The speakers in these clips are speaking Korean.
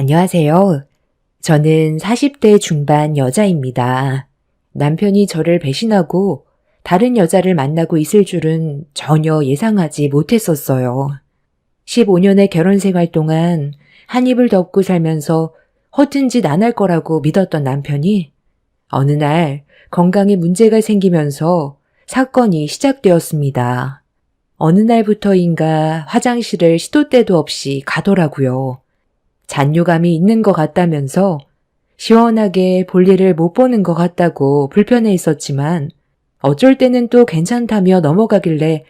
안녕하세요. 저는 40대 중반 여자입니다. 남편이 저를 배신하고 다른 여자를 만나고 있을 줄은 전혀 예상하지 못했었어요. 15년의 결혼 생활 동안 한 입을 덮고 살면서 허튼 짓 안 할 거라고 믿었던 남편이 어느 날 건강에 문제가 생기면서 사건이 시작되었습니다. 어느 날부터인가 화장실을 시도 때도 없이 가더라고요. 잔뇨감이 있는 것 같다면서 시원하게 볼일을 못 보는 것 같다고 불편해 있었지만 어쩔 때는 또 괜찮다며 넘어가길래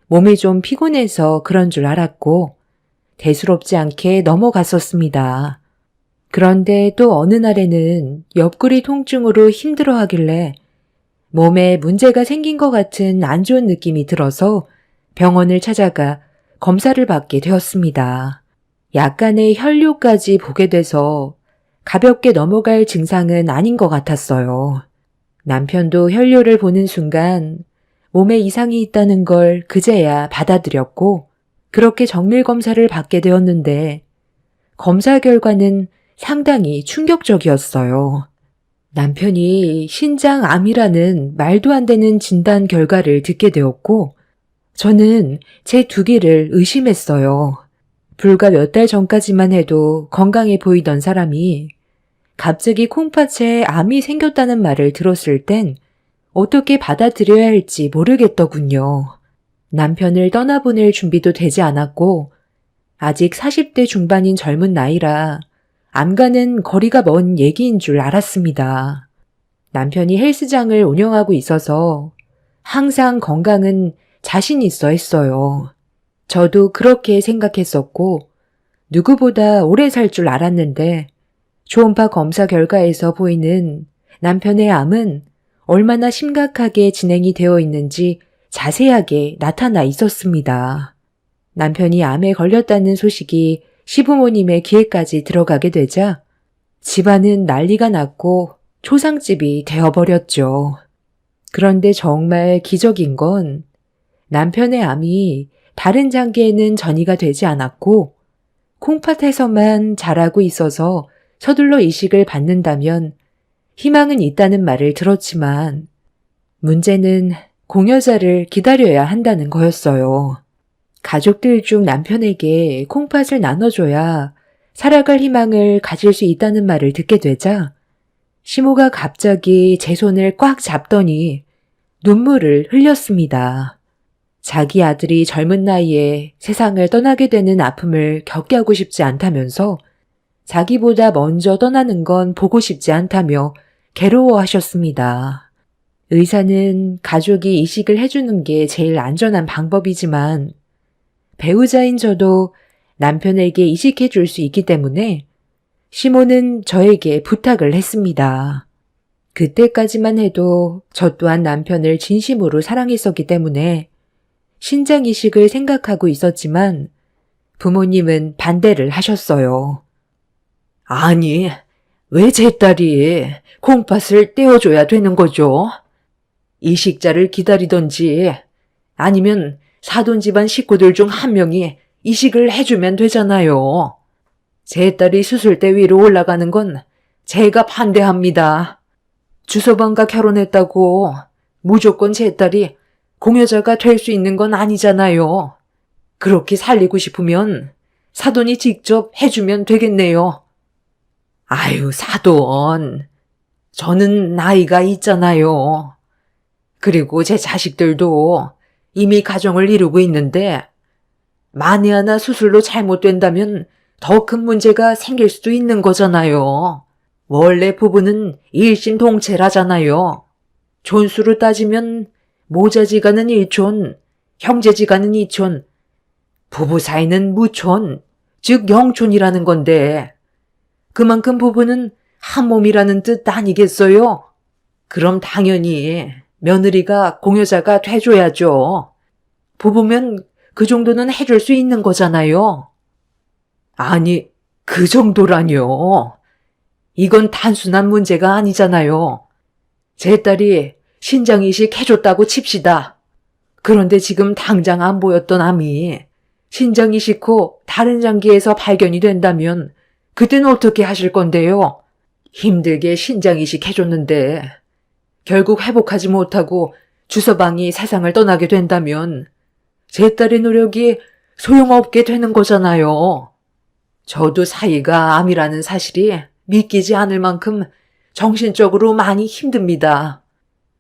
몸이 좀 피곤해서 그런 줄 알았고 대수롭지 않게 넘어갔었습니다. 그런데 또 어느 날에는 옆구리 통증으로 힘들어하길래 몸에 문제가 생긴 것 같은 안 좋은 느낌이 들어서 병원을 찾아가 검사를 받게 되었습니다. 약간의 혈뇨까지 보게 돼서 가볍게 넘어갈 증상은 아닌 것 같았어요. 남편도 혈뇨를 보는 순간 몸에 이상이 있다는 걸 그제야 받아들였고 그렇게 정밀 검사를 받게 되었는데 검사 결과는 상당히 충격적이었어요. 남편이 신장암이라는 말도 안 되는 진단 결과를 듣게 되었고 저는 제 두기를 의심했어요. 불과 몇 달 전까지만 해도 건강해 보이던 사람이 갑자기 콩팥에 암이 생겼다는 말을 들었을 땐 어떻게 받아들여야 할지 모르겠더군요. 남편을 떠나보낼 준비도 되지 않았고 아직 40대 중반인 젊은 나이라 암과는 거리가 먼 얘기인 줄 알았습니다. 남편이 헬스장을 운영하고 있어서 항상 건강은 자신 있어 했어요. 저도 그렇게 생각했었고 누구보다 오래 살 줄 알았는데 초음파 검사 결과에서 보이는 남편의 암은 얼마나 심각하게 진행이 되어 있는지 자세하게 나타나 있었습니다. 남편이 암에 걸렸다는 소식이 시부모님의 귀에까지 들어가게 되자 집안은 난리가 났고 초상집이 되어버렸죠. 그런데 정말 기적인 건 남편의 암이 다른 장기에는 전이가 되지 않았고 콩팥에서만 자라고 있어서 서둘러 이식을 받는다면 희망은 있다는 말을 들었지만 문제는 공여자를 기다려야 한다는 거였어요. 가족들 중 남편에게 콩팥을 나눠줘야 살아갈 희망을 가질 수 있다는 말을 듣게 되자 시모가 갑자기 제 손을 꽉 잡더니 눈물을 흘렸습니다. 자기 아들이 젊은 나이에 세상을 떠나게 되는 아픔을 겪게 하고 싶지 않다면서 자기보다 먼저 떠나는 건 보고 싶지 않다며 괴로워하셨습니다. 의사는 가족이 이식을 해주는 게 제일 안전한 방법이지만 배우자인 저도 남편에게 이식해 줄 수 있기 때문에 시모는 저에게 부탁을 했습니다. 그때까지만 해도 저 또한 남편을 진심으로 사랑했었기 때문에 신장 이식을 생각하고 있었지만 부모님은 반대를 하셨어요. 아니, 왜 제 딸이 콩팥을 떼어줘야 되는 거죠? 이식자를 기다리던지 아니면 사돈 집안 식구들 중 한 명이 이식을 해주면 되잖아요. 제 딸이 수술대 위로 올라가는 건 제가 반대합니다. 주서방과 결혼했다고 무조건 제 딸이 공여자가 될 수 있는 건 아니잖아요. 그렇게 살리고 싶으면 사돈이 직접 해주면 되겠네요. 아유, 사돈. 저는 나이가 있잖아요. 그리고 제 자식들도 이미 가정을 이루고 있는데 만에 하나 수술로 잘못된다면 더 큰 문제가 생길 수도 있는 거잖아요. 원래 부부는 일심동체라잖아요. 존수로 따지면 모자지간은 1촌, 형제지간은 2촌, 부부 사이는 무촌, 즉 0촌이라는 건데 그만큼 부부는 한 몸이라는 뜻 아니겠어요? 그럼 당연히 며느리가 공여자가 돼줘야죠. 부부면 그 정도는 해줄 수 있는 거잖아요. 아니, 그 정도라뇨. 이건 단순한 문제가 아니잖아요. 제 딸이 신장 이식 해줬다고 칩시다. 그런데 지금 당장 안 보였던 암이 신장 이식 후 다른 장기에서 발견이 된다면 그때는 어떻게 하실 건데요? 힘들게 신장이식 해줬는데 결국 회복하지 못하고 주서방이 세상을 떠나게 된다면 제 딸의 노력이 소용없게 되는 거잖아요. 저도 사이가 암이라는 사실이 믿기지 않을 만큼 정신적으로 많이 힘듭니다.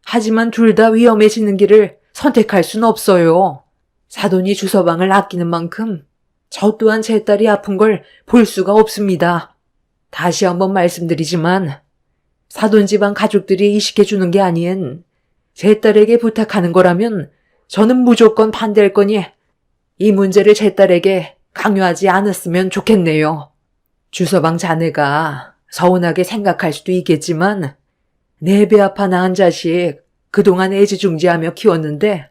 하지만 둘 다 위험해지는 길을 선택할 순 없어요. 사돈이 주서방을 아끼는 만큼 저 또한 제 딸이 아픈 걸 볼 수가 없습니다. 다시 한번 말씀드리지만 사돈 집안 가족들이 이식해주는 게 아닌 제 딸에게 부탁하는 거라면 저는 무조건 반대할 거니 이 문제를 제 딸에게 강요하지 않았으면 좋겠네요. 주서방 자네가 서운하게 생각할 수도 있겠지만 내 배 아파 낳은 자식 그동안 애지중지하며 키웠는데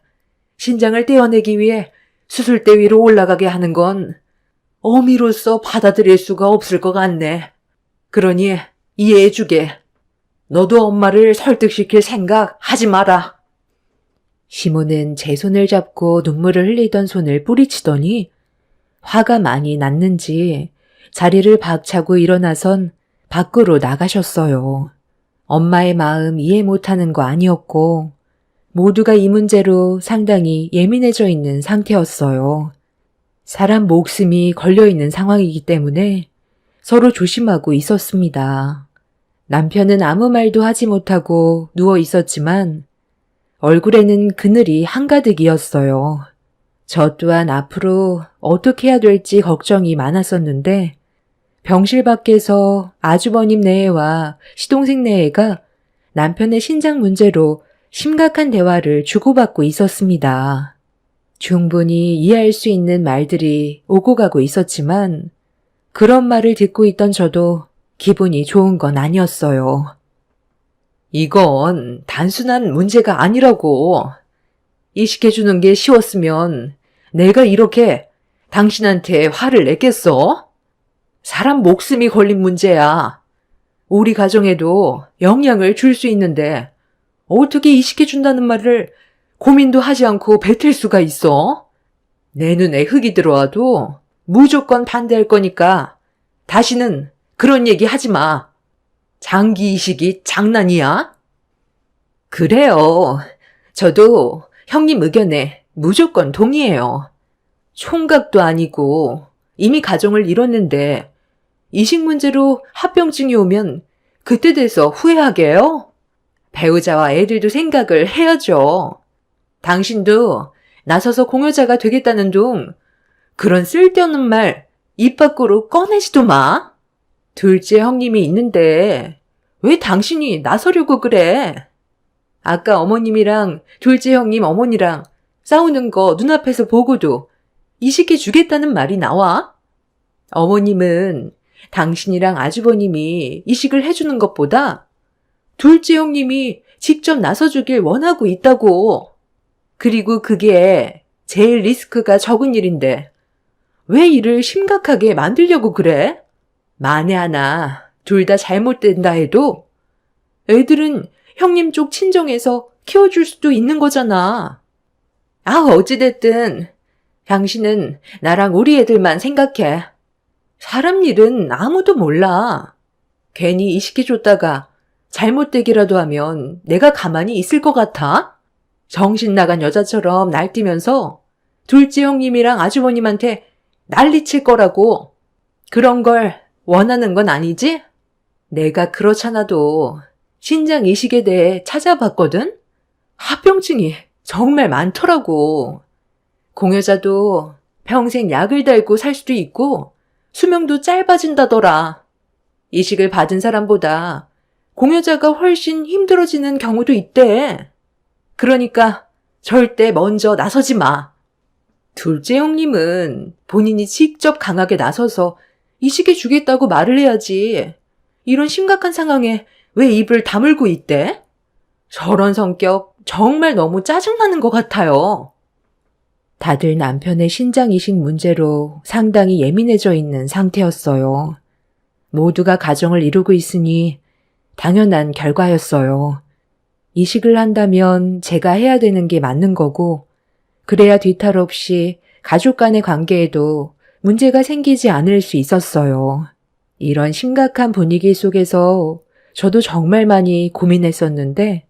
신장을 떼어내기 위해 수술대 위로 올라가게 하는 건 어미로서 받아들일 수가 없을 것 같네. 그러니 이해해주게. 너도 엄마를 설득시킬 생각 하지 마라. 시모는 제 손을 잡고 눈물을 흘리던 손을 뿌리치더니 화가 많이 났는지 자리를 박차고 일어나선 밖으로 나가셨어요. 엄마의 마음 이해 못하는 거 아니었고 모두가 이 문제로 상당히 예민해져 있는 상태였어요. 사람 목숨이 걸려있는 상황이기 때문에 서로 조심하고 있었습니다. 남편은 아무 말도 하지 못하고 누워 있었지만 얼굴에는 그늘이 한가득이었어요. 저 또한 앞으로 어떻게 해야 될지 걱정이 많았었는데 병실 밖에서 아주버님 내외와 시동생 내외가 남편의 신장 문제로 심각한 대화를 주고받고 있었습니다. 충분히 이해할 수 있는 말들이 오고 가고 있었지만 그런 말을 듣고 있던 저도 기분이 좋은 건 아니었어요. 이건 단순한 문제가 아니라고. 이식해주는 게 쉬웠으면 내가 이렇게 당신한테 화를 냈겠어? 사람 목숨이 걸린 문제야. 우리 가정에도 영향을 줄 수 있는데 어떻게 이식해준다는 말을 고민도 하지 않고 뱉을 수가 있어? 내 눈에 흙이 들어와도 무조건 반대할 거니까 다시는 그런 얘기 하지 마. 장기 이식이 장난이야? 그래요. 저도 형님 의견에 무조건 동의해요. 총각도 아니고 이미 가정을 이뤘는데 이식 문제로 합병증이 오면 그때 돼서 후회하게요? 배우자와 애들도 생각을 해야죠. 당신도 나서서 공여자가 되겠다는 둥 그런 쓸데없는 말 입 밖으로 꺼내지도 마. 둘째 형님이 있는데 왜 당신이 나서려고 그래? 아까 어머님이랑 둘째 형님 어머니랑 싸우는 거 눈앞에서 보고도 이식해 주겠다는 말이 나와? 어머님은 당신이랑 아주버님이 이식을 해주는 것보다 둘째 형님이 직접 나서주길 원하고 있다고. 그리고 그게 제일 리스크가 적은 일인데 왜 일을 심각하게 만들려고 그래? 만에 하나 둘 다 잘못된다 해도 애들은 형님 쪽 친정에서 키워줄 수도 있는 거잖아. 어찌됐든 당신은 나랑 우리 애들만 생각해. 사람 일은 아무도 몰라. 괜히 이식해줬다가 잘못되기라도 하면 내가 가만히 있을 것 같아? 정신 나간 여자처럼 날뛰면서 둘째 형님이랑 아주버님한테 난리칠 거라고. 그런 걸 원하는 건 아니지? 내가 그렇잖아도 신장 이식에 대해 찾아봤거든? 합병증이 정말 많더라고. 공여자도 평생 약을 달고 살 수도 있고 수명도 짧아진다더라. 이식을 받은 사람보다 공여자가 훨씬 힘들어지는 경우도 있대. 그러니까 절대 먼저 나서지 마. 둘째 형님은 본인이 직접 강하게 나서서 이식해 주겠다고 말을 해야지. 이런 심각한 상황에 왜 입을 다물고 있대? 저런 성격 정말 너무 짜증나는 것 같아요. 다들 남편의 신장 이식 문제로 상당히 예민해져 있는 상태였어요. 모두가 가정을 이루고 있으니 당연한 결과였어요. 이식을 한다면 제가 해야 되는 게 맞는 거고, 그래야 뒤탈 없이 가족 간의 관계에도 문제가 생기지 않을 수 있었어요. 이런 심각한 분위기 속에서 저도 정말 많이 고민했었는데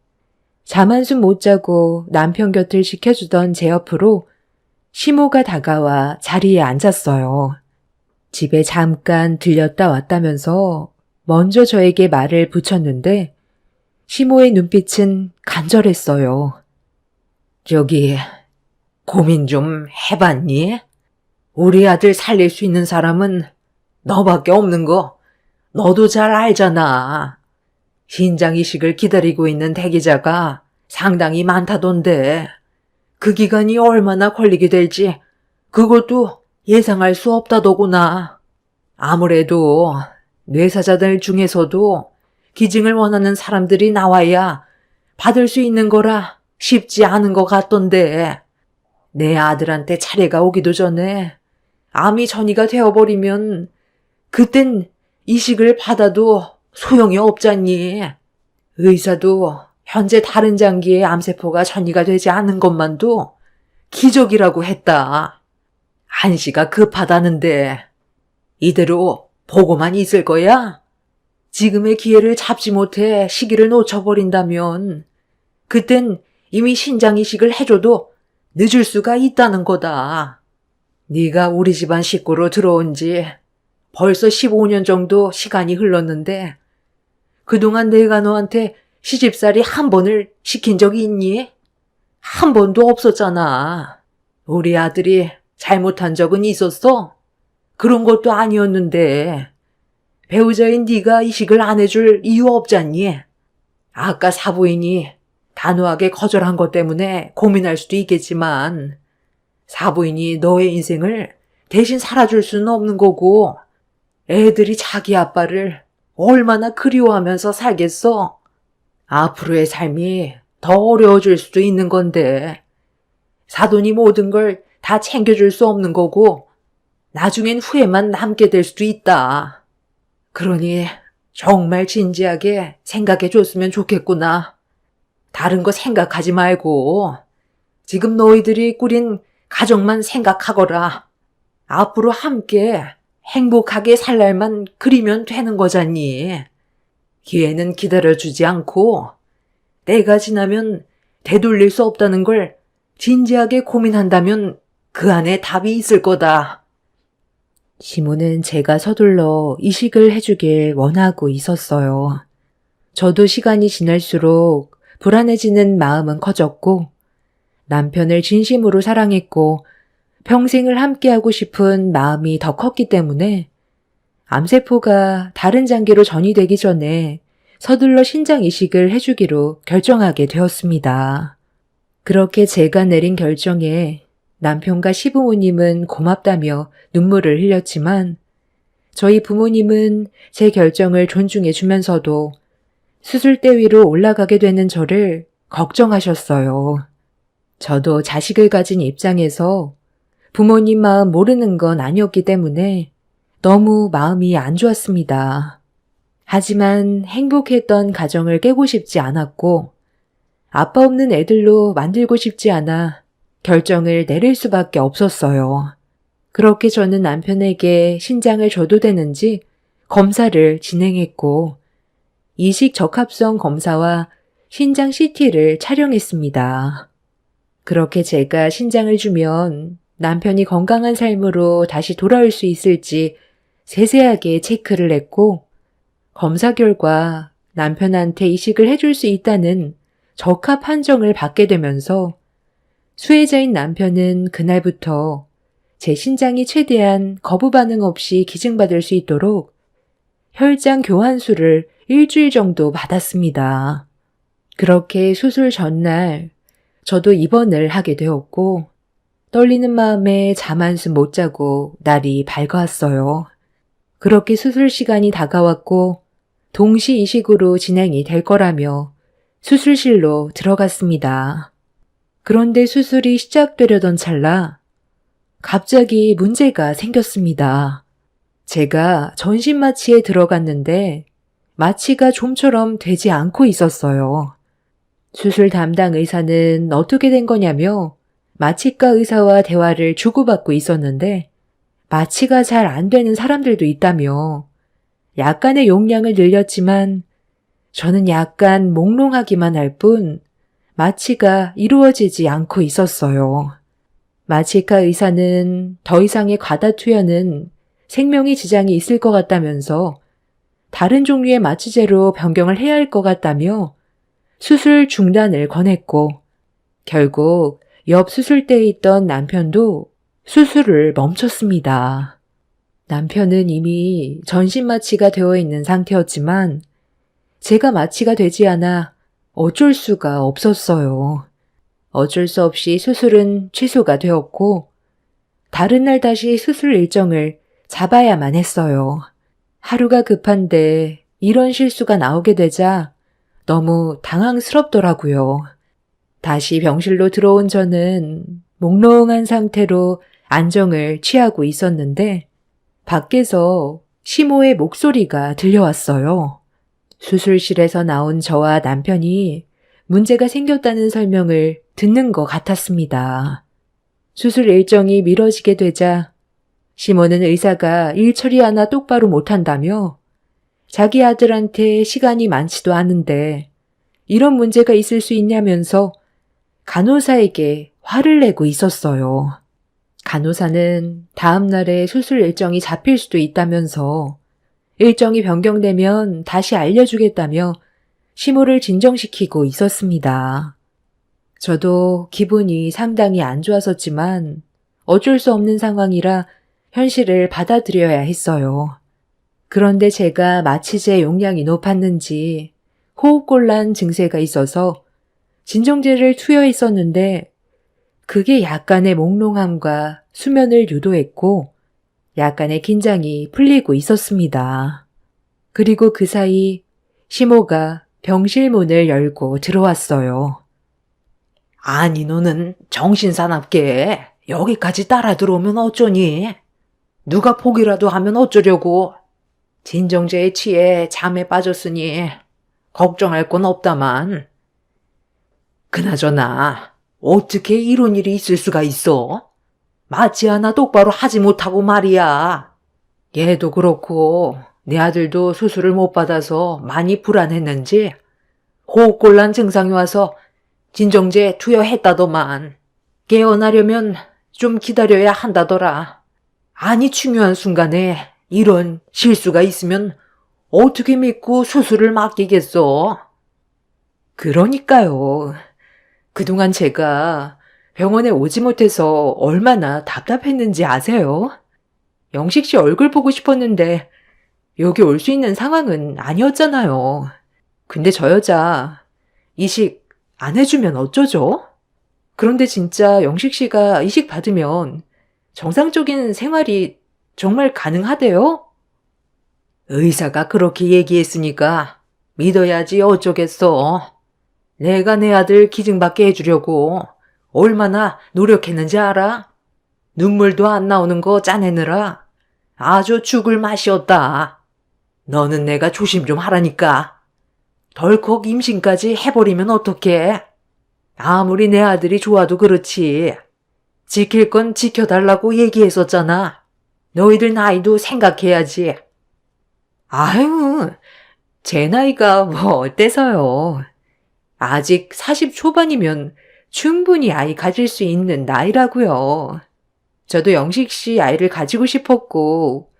잠 한숨 못 자고 남편 곁을 지켜주던 제 옆으로 시모가 다가와 자리에 앉았어요. 집에 잠깐 들렸다 왔다면서 먼저 저에게 말을 붙였는데 시모의 눈빛은 간절했어요. 저기, 고민 좀 해봤니? 우리 아들 살릴 수 있는 사람은 너밖에 없는 거 너도 잘 알잖아. 신장이식을 기다리고 있는 대기자가 상당히 많다던데 그 기간이 얼마나 걸리게 될지 그것도 예상할 수 없다더구나. 아무래도 뇌사자들 중에서도 기증을 원하는 사람들이 나와야 받을 수 있는 거라 쉽지 않은 것 같던데 내 아들한테 차례가 오기도 전에 암이 전이가 되어버리면 그땐 이식을 받아도 소용이 없잖니. 의사도 현재 다른 장기에 암세포가 전이가 되지 않는 것만도 기적이라고 했다. 한시가 급하다는데 이대로 보고만 있을 거야? 지금의 기회를 잡지 못해 시기를 놓쳐버린다면 그땐 이미 신장이식을 해줘도 늦을 수가 있다는 거다. 네가 우리 집안 식구로 들어온 지 벌써 15년 정도 시간이 흘렀는데 그동안 내가 너한테 시집살이 한 번을 시킨 적이 있니? 한 번도 없었잖아. 우리 아들이 잘못한 적은 있었어? 그런 것도 아니었는데 배우자인 네가 이식을 안 해줄 이유 없잖니? 아까 사부인이 단호하게 거절한 것 때문에 고민할 수도 있겠지만 사부인이 너의 인생을 대신 살아줄 수는 없는 거고 애들이 자기 아빠를 얼마나 그리워하면서 살겠어? 앞으로의 삶이 더 어려워질 수도 있는 건데 사돈이 모든 걸 다 챙겨줄 수 없는 거고 나중엔 후회만 남게 될 수도 있다. 그러니 정말 진지하게 생각해 줬으면 좋겠구나. 다른 거 생각하지 말고 지금 너희들이 꾸린 가정만 생각하거라. 앞으로 함께 행복하게 살 날만 그리면 되는 거잖니. 기회는 기다려주지 않고 때가 지나면 되돌릴 수 없다는 걸 진지하게 고민한다면 그 안에 답이 있을 거다. 시모는 제가 서둘러 이식을 해주길 원하고 있었어요. 저도 시간이 지날수록 불안해지는 마음은 커졌고 남편을 진심으로 사랑했고 평생을 함께하고 싶은 마음이 더 컸기 때문에 암세포가 다른 장기로 전이되기 전에 서둘러 신장 이식을 해주기로 결정하게 되었습니다. 그렇게 제가 내린 결정에 남편과 시부모님은 고맙다며 눈물을 흘렸지만 저희 부모님은 제 결정을 존중해 주면서도 수술대 위로 올라가게 되는 저를 걱정하셨어요. 저도 자식을 가진 입장에서 부모님 마음 모르는 건 아니었기 때문에 너무 마음이 안 좋았습니다. 하지만 행복했던 가정을 깨고 싶지 않았고 아빠 없는 애들로 만들고 싶지 않아 결정을 내릴 수밖에 없었어요. 그렇게 저는 남편에게 신장을 줘도 되는지 검사를 진행했고 이식 적합성 검사와 신장 CT를 촬영했습니다. 그렇게 제가 신장을 주면 남편이 건강한 삶으로 다시 돌아올 수 있을지 세세하게 체크를 했고 검사 결과 남편한테 이식을 해줄 수 있다는 적합 판정을 받게 되면서 수혜자인 남편은 그날부터 제 신장이 최대한 거부 반응 없이 기증받을 수 있도록 혈장 교환수를 일주일 정도 받았습니다. 그렇게 수술 전날 저도 입원을 하게 되었고 떨리는 마음에 잠 한숨 못 자고 날이 밝아왔어요. 그렇게 수술 시간이 다가왔고 동시 이식으로 진행이 될 거라며 수술실로 들어갔습니다. 그런데 수술이 시작되려던 찰나 갑자기 문제가 생겼습니다. 제가 전신 마취에 들어갔는데 마취가 좀처럼 되지 않고 있었어요. 수술 담당 의사는 어떻게 된 거냐며 마취과 의사와 대화를 주고받고 있었는데 마취가 잘 안 되는 사람들도 있다며 약간의 용량을 늘렸지만 저는 약간 몽롱하기만 할 뿐 마취가 이루어지지 않고 있었어요. 마취과 의사는 더 이상의 과다 투여는 생명에 지장이 있을 것 같다면서 다른 종류의 마취제로 변경을 해야 할 것 같다며 수술 중단을 권했고 결국 옆 수술대에 있던 남편도 수술을 멈췄습니다. 남편은 이미 전신 마취가 되어 있는 상태였지만 제가 마취가 되지 않아 어쩔 수가 없었어요. 어쩔 수 없이 수술은 취소가 되었고 다른 날 다시 수술 일정을 잡아야만 했어요. 하루가 급한데 이런 실수가 나오게 되자 너무 당황스럽더라고요. 다시 병실로 들어온 저는 몽롱한 상태로 안정을 취하고 있었는데 밖에서 시모의 목소리가 들려왔어요. 수술실에서 나온 저와 남편이 문제가 생겼다는 설명을 듣는 것 같았습니다. 수술 일정이 미뤄지게 되자 시모는 의사가 일 처리 하나 똑바로 못한다며 자기 아들한테 시간이 많지도 않은데 이런 문제가 있을 수 있냐면서 간호사에게 화를 내고 있었어요. 간호사는 다음 날에 수술 일정이 잡힐 수도 있다면서 일정이 변경되면 다시 알려주겠다며 시모를 진정시키고 있었습니다. 저도 기분이 상당히 안 좋았었지만 어쩔 수 없는 상황이라 현실을 받아들여야 했어요. 그런데 제가 마취제 용량이 높았는지 호흡곤란 증세가 있어서 진정제를 투여했었는데 그게 약간의 몽롱함과 수면을 유도했고 약간의 긴장이 풀리고 있었습니다. 그리고 그 사이 시모가 병실 문을 열고 들어왔어요. 아니 너는 정신사납게 여기까지 따라 들어오면 어쩌니? 누가 포기라도 하면 어쩌려고? 진정제에 취해 잠에 빠졌으니 걱정할 건 없다만. 그나저나 어떻게 이런 일이 있을 수가 있어? 마취 하나 똑바로 하지 못하고 말이야. 얘도 그렇고 내 아들도 수술을 못 받아서 많이 불안했는지 호흡곤란 증상이 와서 진정제 투여했다더만. 깨어나려면 좀 기다려야 한다더라. 아니 중요한 순간에 이런 실수가 있으면 어떻게 믿고 수술을 맡기겠어? 그러니까요. 그동안 제가 병원에 오지 못해서 얼마나 답답했는지 아세요? 영식 씨 얼굴 보고 싶었는데 여기 올 수 있는 상황은 아니었잖아요. 근데 저 여자 이식 안 해주면 어쩌죠? 그런데 진짜 영식 씨가 이식 받으면 정상적인 생활이 정말 가능하대요? 의사가 그렇게 얘기했으니까 믿어야지 어쩌겠어. 내가 내 아들 기증받게 해주려고 얼마나 노력했는지 알아? 눈물도 안 나오는 거 짜내느라 아주 죽을 맛이었다. 너는 내가 조심 좀 하라니까. 덜컥 임신까지 해버리면 어떡해? 아무리 내 아들이 좋아도 그렇지. 지킬 건 지켜달라고 얘기했었잖아. 너희들 나이도 생각해야지. 아유, 제 나이가 뭐 어때서요. 아직 40 초반이면 충분히 아이 가질 수 있는 나이라고요. 저도 영식 씨 아이를 가지고 싶었고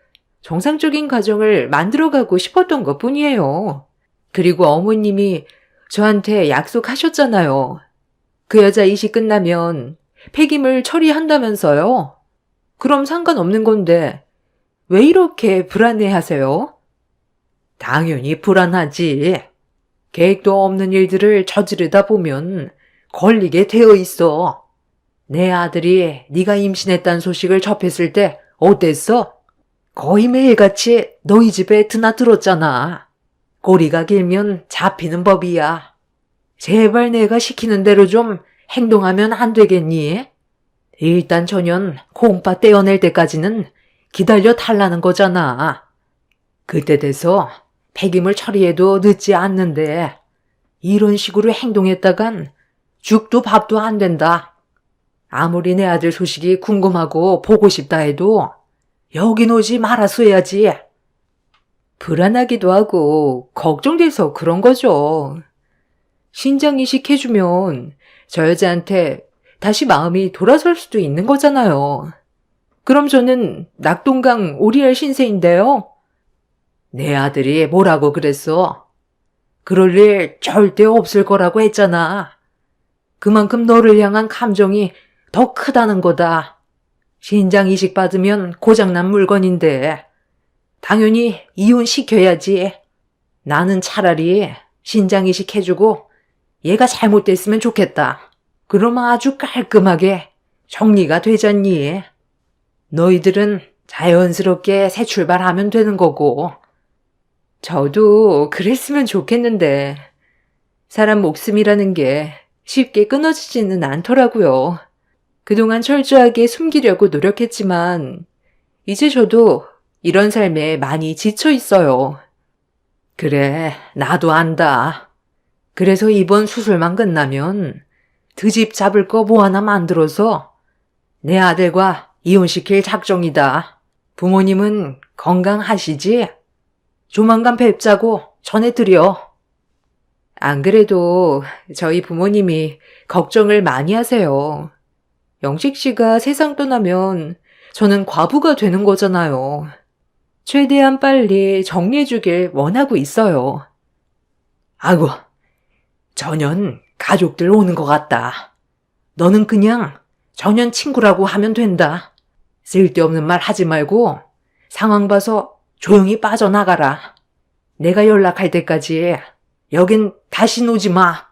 정상적인 가정을 만들어가고 싶었던 것뿐이에요. 그리고 어머님이 저한테 약속하셨잖아요. 그 여자 이식 끝나면 폐기물 처리한다면서요. 그럼 상관없는 건데 왜 이렇게 불안해하세요? 당연히 불안하지. 계획도 없는 일들을 저지르다 보면 걸리게 되어 있어. 내 아들이 네가 임신했다는 소식을 접했을 때 어땠어? 거의 매일같이 너희 집에 드나들었잖아. 꼬리가 길면 잡히는 법이야. 제발 내가 시키는 대로 좀 행동하면 안 되겠니? 일단 전현 콩팥 떼어낼 때까지는 기다려 달라는 거잖아. 그때 돼서 폐기물 처리해도 늦지 않는데 이런 식으로 행동했다간 죽도 밥도 안 된다. 아무리 내 아들 소식이 궁금하고 보고 싶다 해도 여긴 오지 말았어야지. 불안하기도 하고 걱정돼서 그런 거죠. 신장 이식해주면 저 여자한테 다시 마음이 돌아설 수도 있는 거잖아요. 그럼 저는 낙동강 오리알 신세인데요. 내 아들이 뭐라고 그랬어? 그럴 일 절대 없을 거라고 했잖아. 그만큼 너를 향한 감정이 더 크다는 거다. 신장 이식 받으면 고장난 물건인데 당연히 이혼시켜야지. 나는 차라리 신장 이식 해주고 얘가 잘못됐으면 좋겠다. 그럼 아주 깔끔하게 정리가 되잖니. 너희들은 자연스럽게 새 출발하면 되는 거고. 저도 그랬으면 좋겠는데 사람 목숨이라는 게 쉽게 끊어지지는 않더라고요. 그동안 철저하게 숨기려고 노력했지만 이제 저도 이런 삶에 많이 지쳐 있어요. 그래, 나도 안다. 그래서 이번 수술만 끝나면 드집 잡을 거 뭐 하나 만들어서 내 아들과 이혼시킬 작정이다. 부모님은 건강하시지? 조만간 뵙자고 전해드려. 안 그래도 저희 부모님이 걱정을 많이 하세요. 영식 씨가 세상 떠나면 저는 과부가 되는 거잖아요. 최대한 빨리 정리해주길 원하고 있어요. 아이고, 전현 가족들 오는 것 같다. 너는 그냥 전현 친구라고 하면 된다. 쓸데없는 말 하지 말고 상황 봐서 조용히 빠져나가라. 내가 연락할 때까지 여긴 다시 오지 마.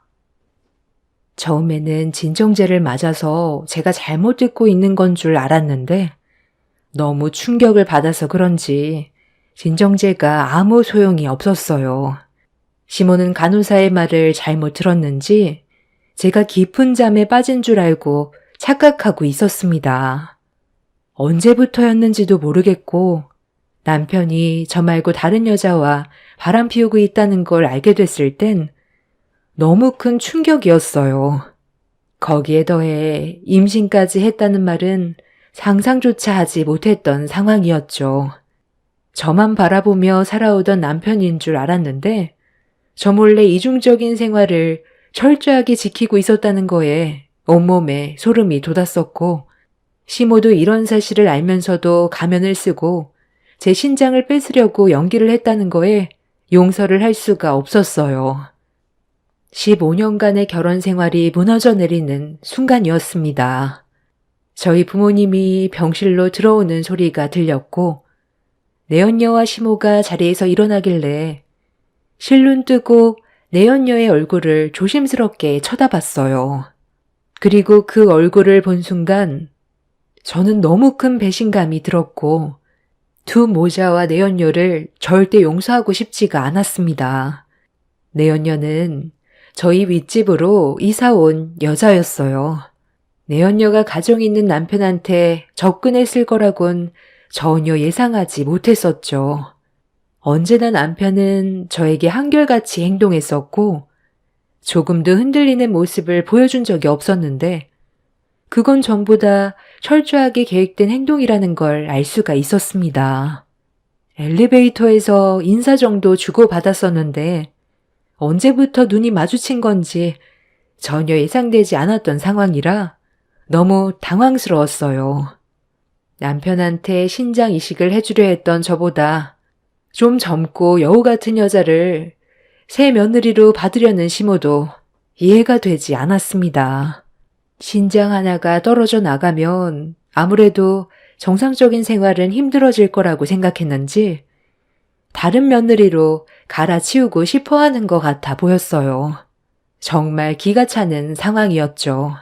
처음에는 진정제를 맞아서 제가 잘못 듣고 있는 건 줄 알았는데 너무 충격을 받아서 그런지 진정제가 아무 소용이 없었어요. 시모는 간호사의 말을 잘못 들었는지 제가 깊은 잠에 빠진 줄 알고 착각하고 있었습니다. 언제부터였는지도 모르겠고 남편이 저 말고 다른 여자와 바람 피우고 있다는 걸 알게 됐을 땐 너무 큰 충격이었어요. 거기에 더해 임신까지 했다는 말은 상상조차 하지 못했던 상황이었죠. 저만 바라보며 살아오던 남편인 줄 알았는데 저 몰래 이중적인 생활을 철저하게 지키고 있었다는 거에 온몸에 소름이 돋았었고 시모도 이런 사실을 알면서도 가면을 쓰고 제 신장을 뺏으려고 연기를 했다는 거에 용서를 할 수가 없었어요. 15년간의 결혼 생활이 무너져 내리는 순간이었습니다. 저희 부모님이 병실로 들어오는 소리가 들렸고 내연녀와 시모가 자리에서 일어나길래 실눈 뜨고 내연녀의 얼굴을 조심스럽게 쳐다봤어요. 그리고 그 얼굴을 본 순간 저는 너무 큰 배신감이 들었고 두 모자와 내연녀를 절대 용서하고 싶지가 않았습니다. 내연녀는 저희 윗집으로 이사온 여자였어요. 내연녀가 가정 있는 남편한테 접근했을 거라곤 전혀 예상하지 못했었죠. 언제나 남편은 저에게 한결같이 행동했었고 조금도 흔들리는 모습을 보여준 적이 없었는데 그건 전부 다 철저하게 계획된 행동이라는 걸 알 수가 있었습니다. 엘리베이터에서 인사 정도 주고받았었는데 언제부터 눈이 마주친 건지 전혀 예상되지 않았던 상황이라 너무 당황스러웠어요. 남편한테 신장 이식을 해주려 했던 저보다 좀 젊고 여우 같은 여자를 새 며느리로 받으려는 시모도 이해가 되지 않았습니다. 신장 하나가 떨어져 나가면 아무래도 정상적인 생활은 힘들어질 거라고 생각했는지 다른 며느리로 갈아치우고 싶어 하는 것 같아 보였어요. 정말 기가 차는 상황이었죠.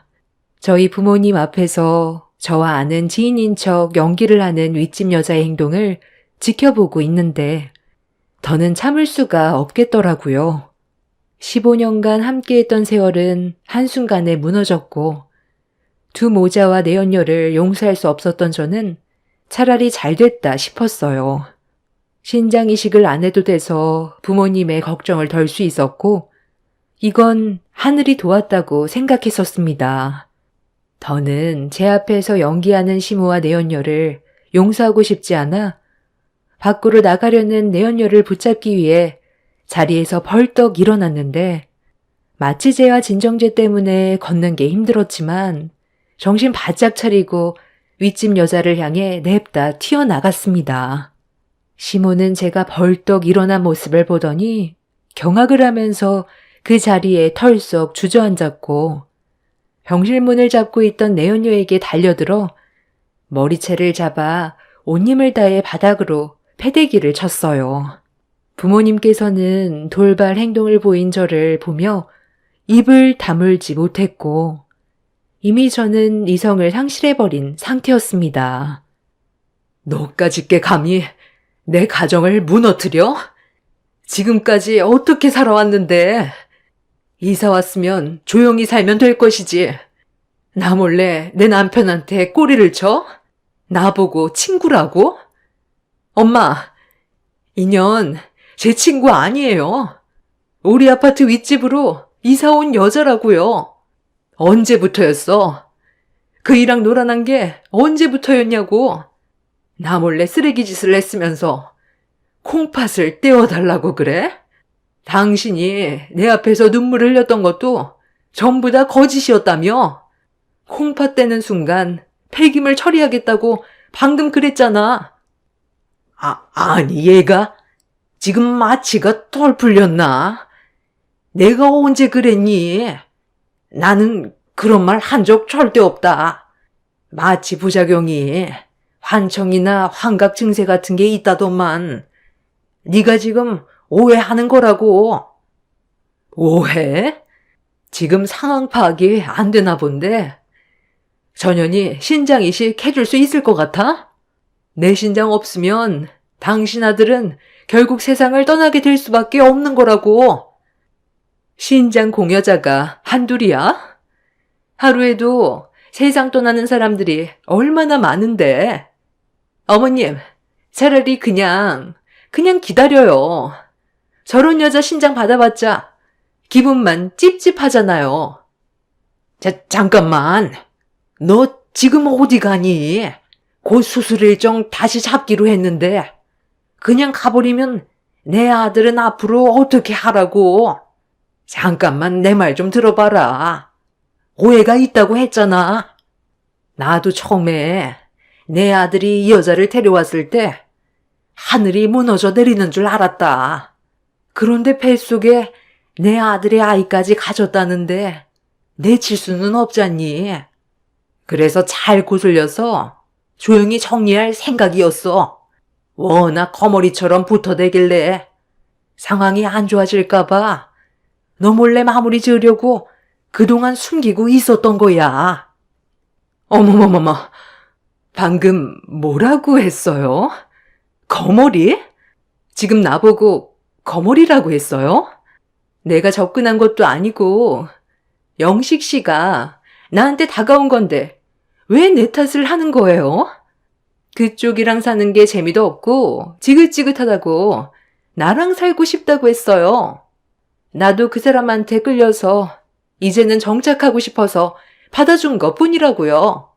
저희 부모님 앞에서 저와 아는 지인인 척 연기를 하는 윗집 여자의 행동을 지켜보고 있는데 더는 참을 수가 없겠더라고요. 15년간 함께했던 세월은 한순간에 무너졌고 두 모자와 내연녀를 용서할 수 없었던 저는 차라리 잘 됐다 싶었어요. 신장 이식을 안 해도 돼서 부모님의 걱정을 덜 수 있었고 이건 하늘이 도왔다고 생각했었습니다. 더는 제 앞에서 연기하는 시모와 내연녀를 용서하고 싶지 않아 밖으로 나가려는 내연녀를 붙잡기 위해 자리에서 벌떡 일어났는데 마취제와 진정제 때문에 걷는 게 힘들었지만 정신 바짝 차리고 윗집 여자를 향해 냅다 튀어나갔습니다. 시모는 제가 벌떡 일어난 모습을 보더니 경악을 하면서 그 자리에 털썩 주저앉았고 병실문을 잡고 있던 내연녀에게 달려들어 머리채를 잡아 온 힘을 다해 바닥으로 패대기를 쳤어요. 부모님께서는 돌발 행동을 보인 저를 보며 입을 다물지 못했고 이미 저는 이성을 상실해버린 상태였습니다. 너까짓 게 감히 내 가정을 무너뜨려? 지금까지 어떻게 살아왔는데? 이사 왔으면 조용히 살면 될 것이지. 나 몰래 내 남편한테 꼬리를 쳐? 나보고 친구라고? 엄마, 인연 제 친구 아니에요. 우리 아파트 윗집으로 이사 온 여자라고요. 언제부터였어? 그이랑 놀아난 게 언제부터였냐고. 나 몰래 쓰레기 짓을 했으면서 콩팥을 떼어달라고 그래? 당신이 내 앞에서 눈물을 흘렸던 것도 전부 다 거짓이었다며? 콩팥 떼는 순간 폐기물 처리하겠다고 방금 그랬잖아. 아니 얘가 지금 마취가 덜 풀렸나? 내가 언제 그랬니? 나는 그런 말 한 적 절대 없다. 마취 부작용이 환청이나 환각 증세 같은 게 있다더만. 네가 지금 오해하는 거라고. 오해? 지금 상황 파악이 안 되나 본데. 전현이 신장 이식 해줄 수 있을 것 같아? 내 신장 없으면 당신 아들은 결국 세상을 떠나게 될 수밖에 없는 거라고. 신장 공여자가 한둘이야? 하루에도 세상 떠나는 사람들이 얼마나 많은데. 어머님, 차라리 그냥 기다려요. 저런 여자 신장 받아봤자 기분만 찝찝하잖아요. 잠깐만. 너 지금 어디 가니? 곧 수술 일정 다시 잡기로 했는데 그냥 가버리면 내 아들은 앞으로 어떻게 하라고? 잠깐만 내 말 좀 들어봐라. 오해가 있다고 했잖아. 나도 처음에 내 아들이 이 여자를 데려왔을 때 하늘이 무너져 내리는 줄 알았다. 그런데 뱃속에 내 아들의 아이까지 가졌다는데 내칠 수는 없잖니. 그래서 잘 거슬려서 조용히 정리할 생각이었어. 워낙 거머리처럼 붙어대길래 상황이 안 좋아질까봐 너 몰래 마무리 지으려고 그동안 숨기고 있었던 거야. 어머머머머, 방금 뭐라고 했어요? 거머리? 지금 나보고 거머리라고 했어요? 내가 접근한 것도 아니고 영식 씨가 나한테 다가온 건데 왜 내 탓을 하는 거예요? 그쪽이랑 사는 게 재미도 없고 지긋지긋하다고 나랑 살고 싶다고 했어요. 나도 그 사람한테 끌려서 이제는 정착하고 싶어서 받아준 것 뿐이라고요.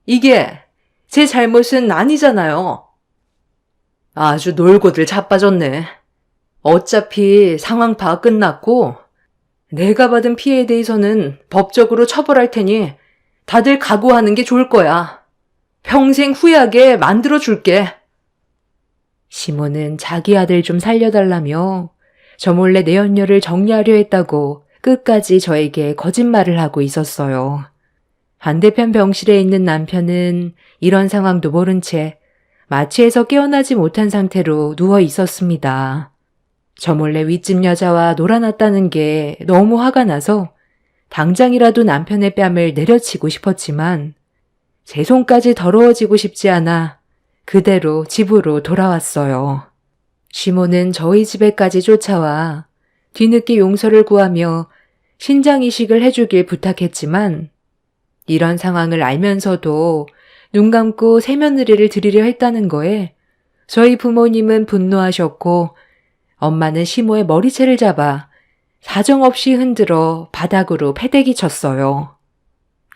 이게 제 잘못은 아니잖아요. 아주 놀고들 자빠졌네. 어차피 상황 파악 끝났고 내가 받은 피해에 대해서는 법적으로 처벌할 테니 다들 각오하는 게 좋을 거야. 평생 후회하게 만들어줄게. 시모는 자기 아들 좀 살려달라며 저 몰래 내연녀를 정리하려 했다고 끝까지 저에게 거짓말을 하고 있었어요. 반대편 병실에 있는 남편은 이런 상황도 모른 채 마취에서 깨어나지 못한 상태로 누워 있었습니다. 저 몰래 윗집 여자와 놀아났다는 게 너무 화가 나서 당장이라도 남편의 뺨을 내려치고 싶었지만 제 손까지 더러워지고 싶지 않아 그대로 집으로 돌아왔어요. 시모는 저희 집에까지 쫓아와 뒤늦게 용서를 구하며 신장 이식을 해주길 부탁했지만 이런 상황을 알면서도 눈 감고 세며느리를 드리려 했다는 거에 저희 부모님은 분노하셨고 엄마는 시모의 머리채를 잡아 사정없이 흔들어 바닥으로 패대기 쳤어요.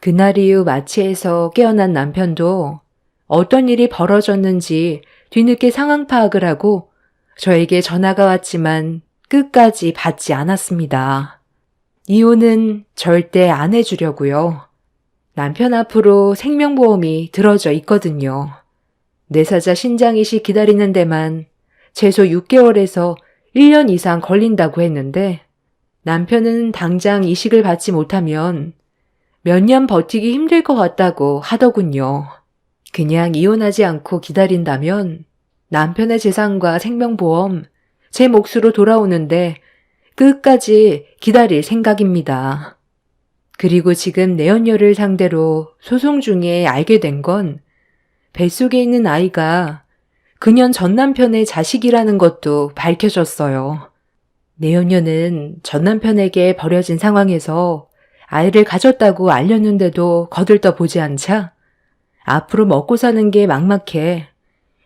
그날 이후 마취에서 깨어난 남편도 어떤 일이 벌어졌는지 뒤늦게 상황 파악을 하고 저에게 전화가 왔지만 끝까지 받지 않았습니다. 이혼은 절대 안 해주려고요. 남편 앞으로 생명보험이 들어져 있거든요. 내사자 신장이식 기다리는 데만 최소 6개월에서 1년 이상 걸린다고 했는데 남편은 당장 이식을 받지 못하면 몇 년 버티기 힘들 것 같다고 하더군요. 그냥 이혼하지 않고 기다린다면 남편의 재산과 생명보험 제 몫으로 돌아오는데 끝까지 기다릴 생각입니다. 그리고 지금 내연녀를 상대로 소송 중에 알게 된 건 뱃속에 있는 아이가 그년 전 남편의 자식이라는 것도 밝혀졌어요. 내연녀는 전 남편에게 버려진 상황에서 아이를 가졌다고 알렸는데도 거들떠보지 않자 앞으로 먹고 사는 게 막막해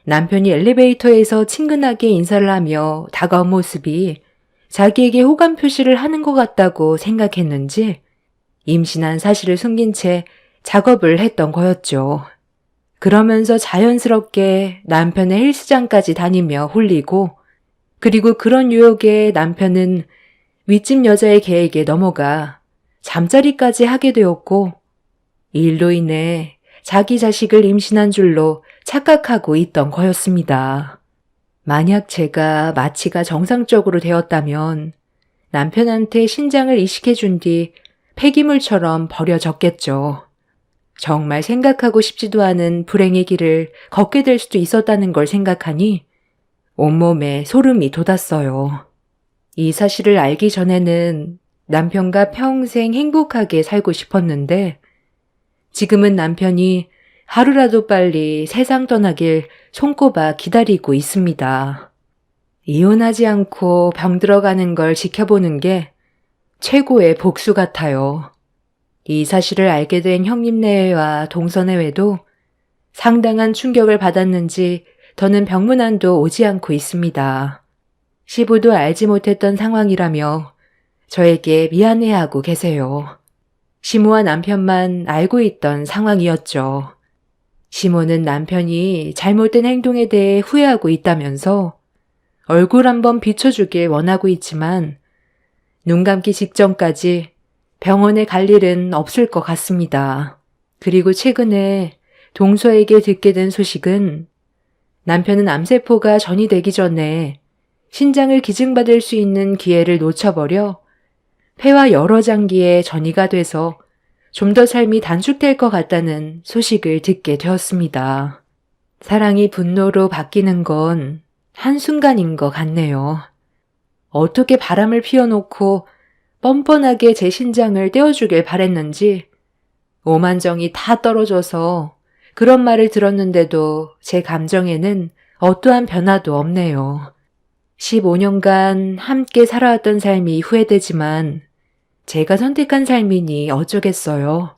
남편이 엘리베이터에서 친근하게 인사를 하며 다가온 모습이 자기에게 호감 표시를 하는 것 같다고 생각했는지 임신한 사실을 숨긴 채 작업을 했던 거였죠. 그러면서 자연스럽게 남편의 헬스장까지 다니며 홀리고 그리고 그런 유혹에 남편은 윗집 여자의 계획에 넘어가 잠자리까지 하게 되었고 이 일로 인해 자기 자식을 임신한 줄로 착각하고 있던 거였습니다. 만약 제가 마취가 정상적으로 되었다면 남편한테 신장을 이식해준 뒤 폐기물처럼 버려졌겠죠. 정말 생각하고 싶지도 않은 불행의 길을 걷게 될 수도 있었다는 걸 생각하니 온몸에 소름이 돋았어요. 이 사실을 알기 전에는 남편과 평생 행복하게 살고 싶었는데 지금은 남편이 하루라도 빨리 세상 떠나길 손꼽아 기다리고 있습니다. 이혼하지 않고 병들어가는 걸 지켜보는 게 최고의 복수 같아요. 이 사실을 알게 된 형님네외와 동서네외도 상당한 충격을 받았는지 더는 병문안도 오지 않고 있습니다. 시부도 알지 못했던 상황이라며 저에게 미안해하고 계세요. 시모와 남편만 알고 있던 상황이었죠. 시모는 남편이 잘못된 행동에 대해 후회하고 있다면서 얼굴 한번 비춰주길 원하고 있지만 눈 감기 직전까지 병원에 갈 일은 없을 것 같습니다. 그리고 최근에 동서에게 듣게 된 소식은 남편은 암세포가 전이되기 전에 신장을 기증받을 수 있는 기회를 놓쳐버려 폐와 여러 장기에 전이가 돼서 좀 더 삶이 단축될 것 같다는 소식을 듣게 되었습니다. 사랑이 분노로 바뀌는 건 한순간인 것 같네요. 어떻게 바람을 피워놓고 뻔뻔하게 제 신장을 떼어주길 바랬는지 오만정이 다 떨어져서 그런 말을 들었는데도 제 감정에는 어떠한 변화도 없네요. 15년간 함께 살아왔던 삶이 후회되지만 제가 선택한 삶이니 어쩌겠어요.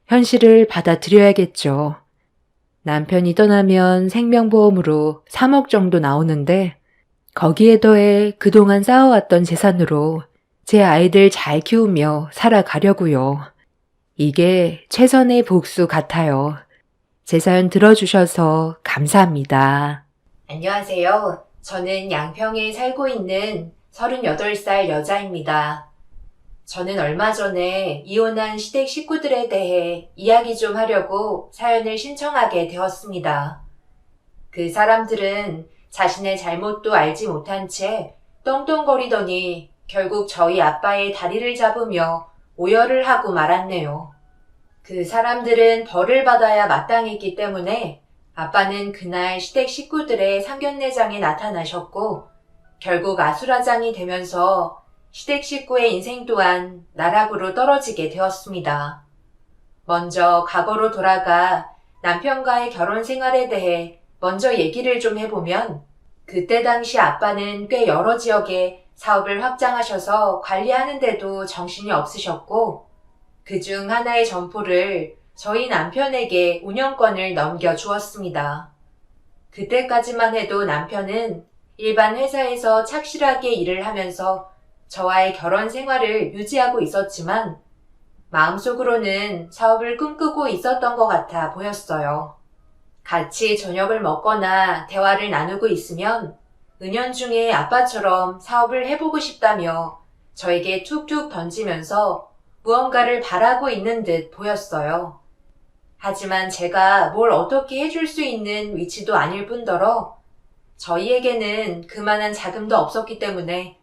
현실을 받아들여야겠죠. 남편이 떠나면 생명보험으로 3억 정도 나오는데 거기에 더해 그동안 쌓아왔던 재산으로 제 아이들 잘 키우며 살아가려고요. 이게 최선의 복수 같아요. 제 사연 들어주셔서 감사합니다. 안녕하세요. 저는 양평에 살고 있는 38살 여자입니다. 저는 얼마 전에 이혼한 시댁 식구들에 대해 이야기 좀 하려고 사연을 신청하게 되었습니다. 그 사람들은 자신의 잘못도 알지 못한 채 떵떵거리더니 결국 저희 아빠의 다리를 잡으며 오열을 하고 말았네요. 그 사람들은 벌을 받아야 마땅했기 때문에 아빠는 그날 시댁 식구들의 상견례장에 나타나셨고 결국 아수라장이 되면서 시댁 식구의 인생 또한 나락으로 떨어지게 되었습니다. 먼저 과거로 돌아가 남편과의 결혼 생활에 대해 먼저 얘기를 좀 해보면 그때 당시 아빠는 꽤 여러 지역에 사업을 확장하셔서 관리하는데도 정신이 없으셨고 그중 하나의 점포를 저희 남편에게 운영권을 넘겨주었습니다. 그때까지만 해도 남편은 일반 회사에서 착실하게 일을 하면서 저와의 결혼 생활을 유지하고 있었지만 마음속으로는 사업을 꿈꾸고 있었던 것 같아 보였어요. 같이 저녁을 먹거나 대화를 나누고 있으면 은연중에 아빠처럼 사업을 해보고 싶다며 저에게 툭툭 던지면서 무언가를 바라고 있는 듯 보였어요. 하지만 제가 뭘 어떻게 해줄 수 있는 위치도 아닐 뿐더러 저희에게는 그만한 자금도 없었기 때문에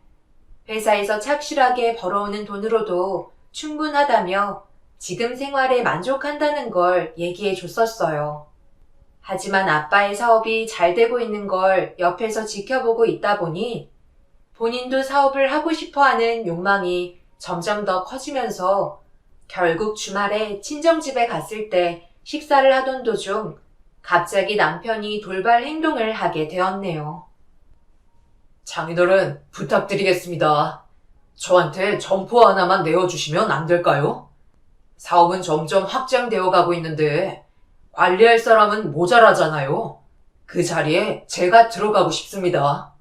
회사에서 착실하게 벌어오는 돈으로도 충분하다며 지금 생활에 만족한다는 걸 얘기해 줬었어요. 하지만 아빠의 사업이 잘 되고 있는 걸 옆에서 지켜보고 있다 보니 본인도 사업을 하고 싶어 하는 욕망이 점점 더 커지면서 결국 주말에 친정집에 갔을 때 식사를 하던 도중 갑자기 남편이 돌발 행동을 하게 되었네요. 장인어른, 부탁드리겠습니다. 저한테 점포 하나만 내어주시면 안 될까요? 사업은 점점 확장되어 가고 있는데 관리할 사람은 모자라잖아요. 그 자리에 제가 들어가고 싶습니다.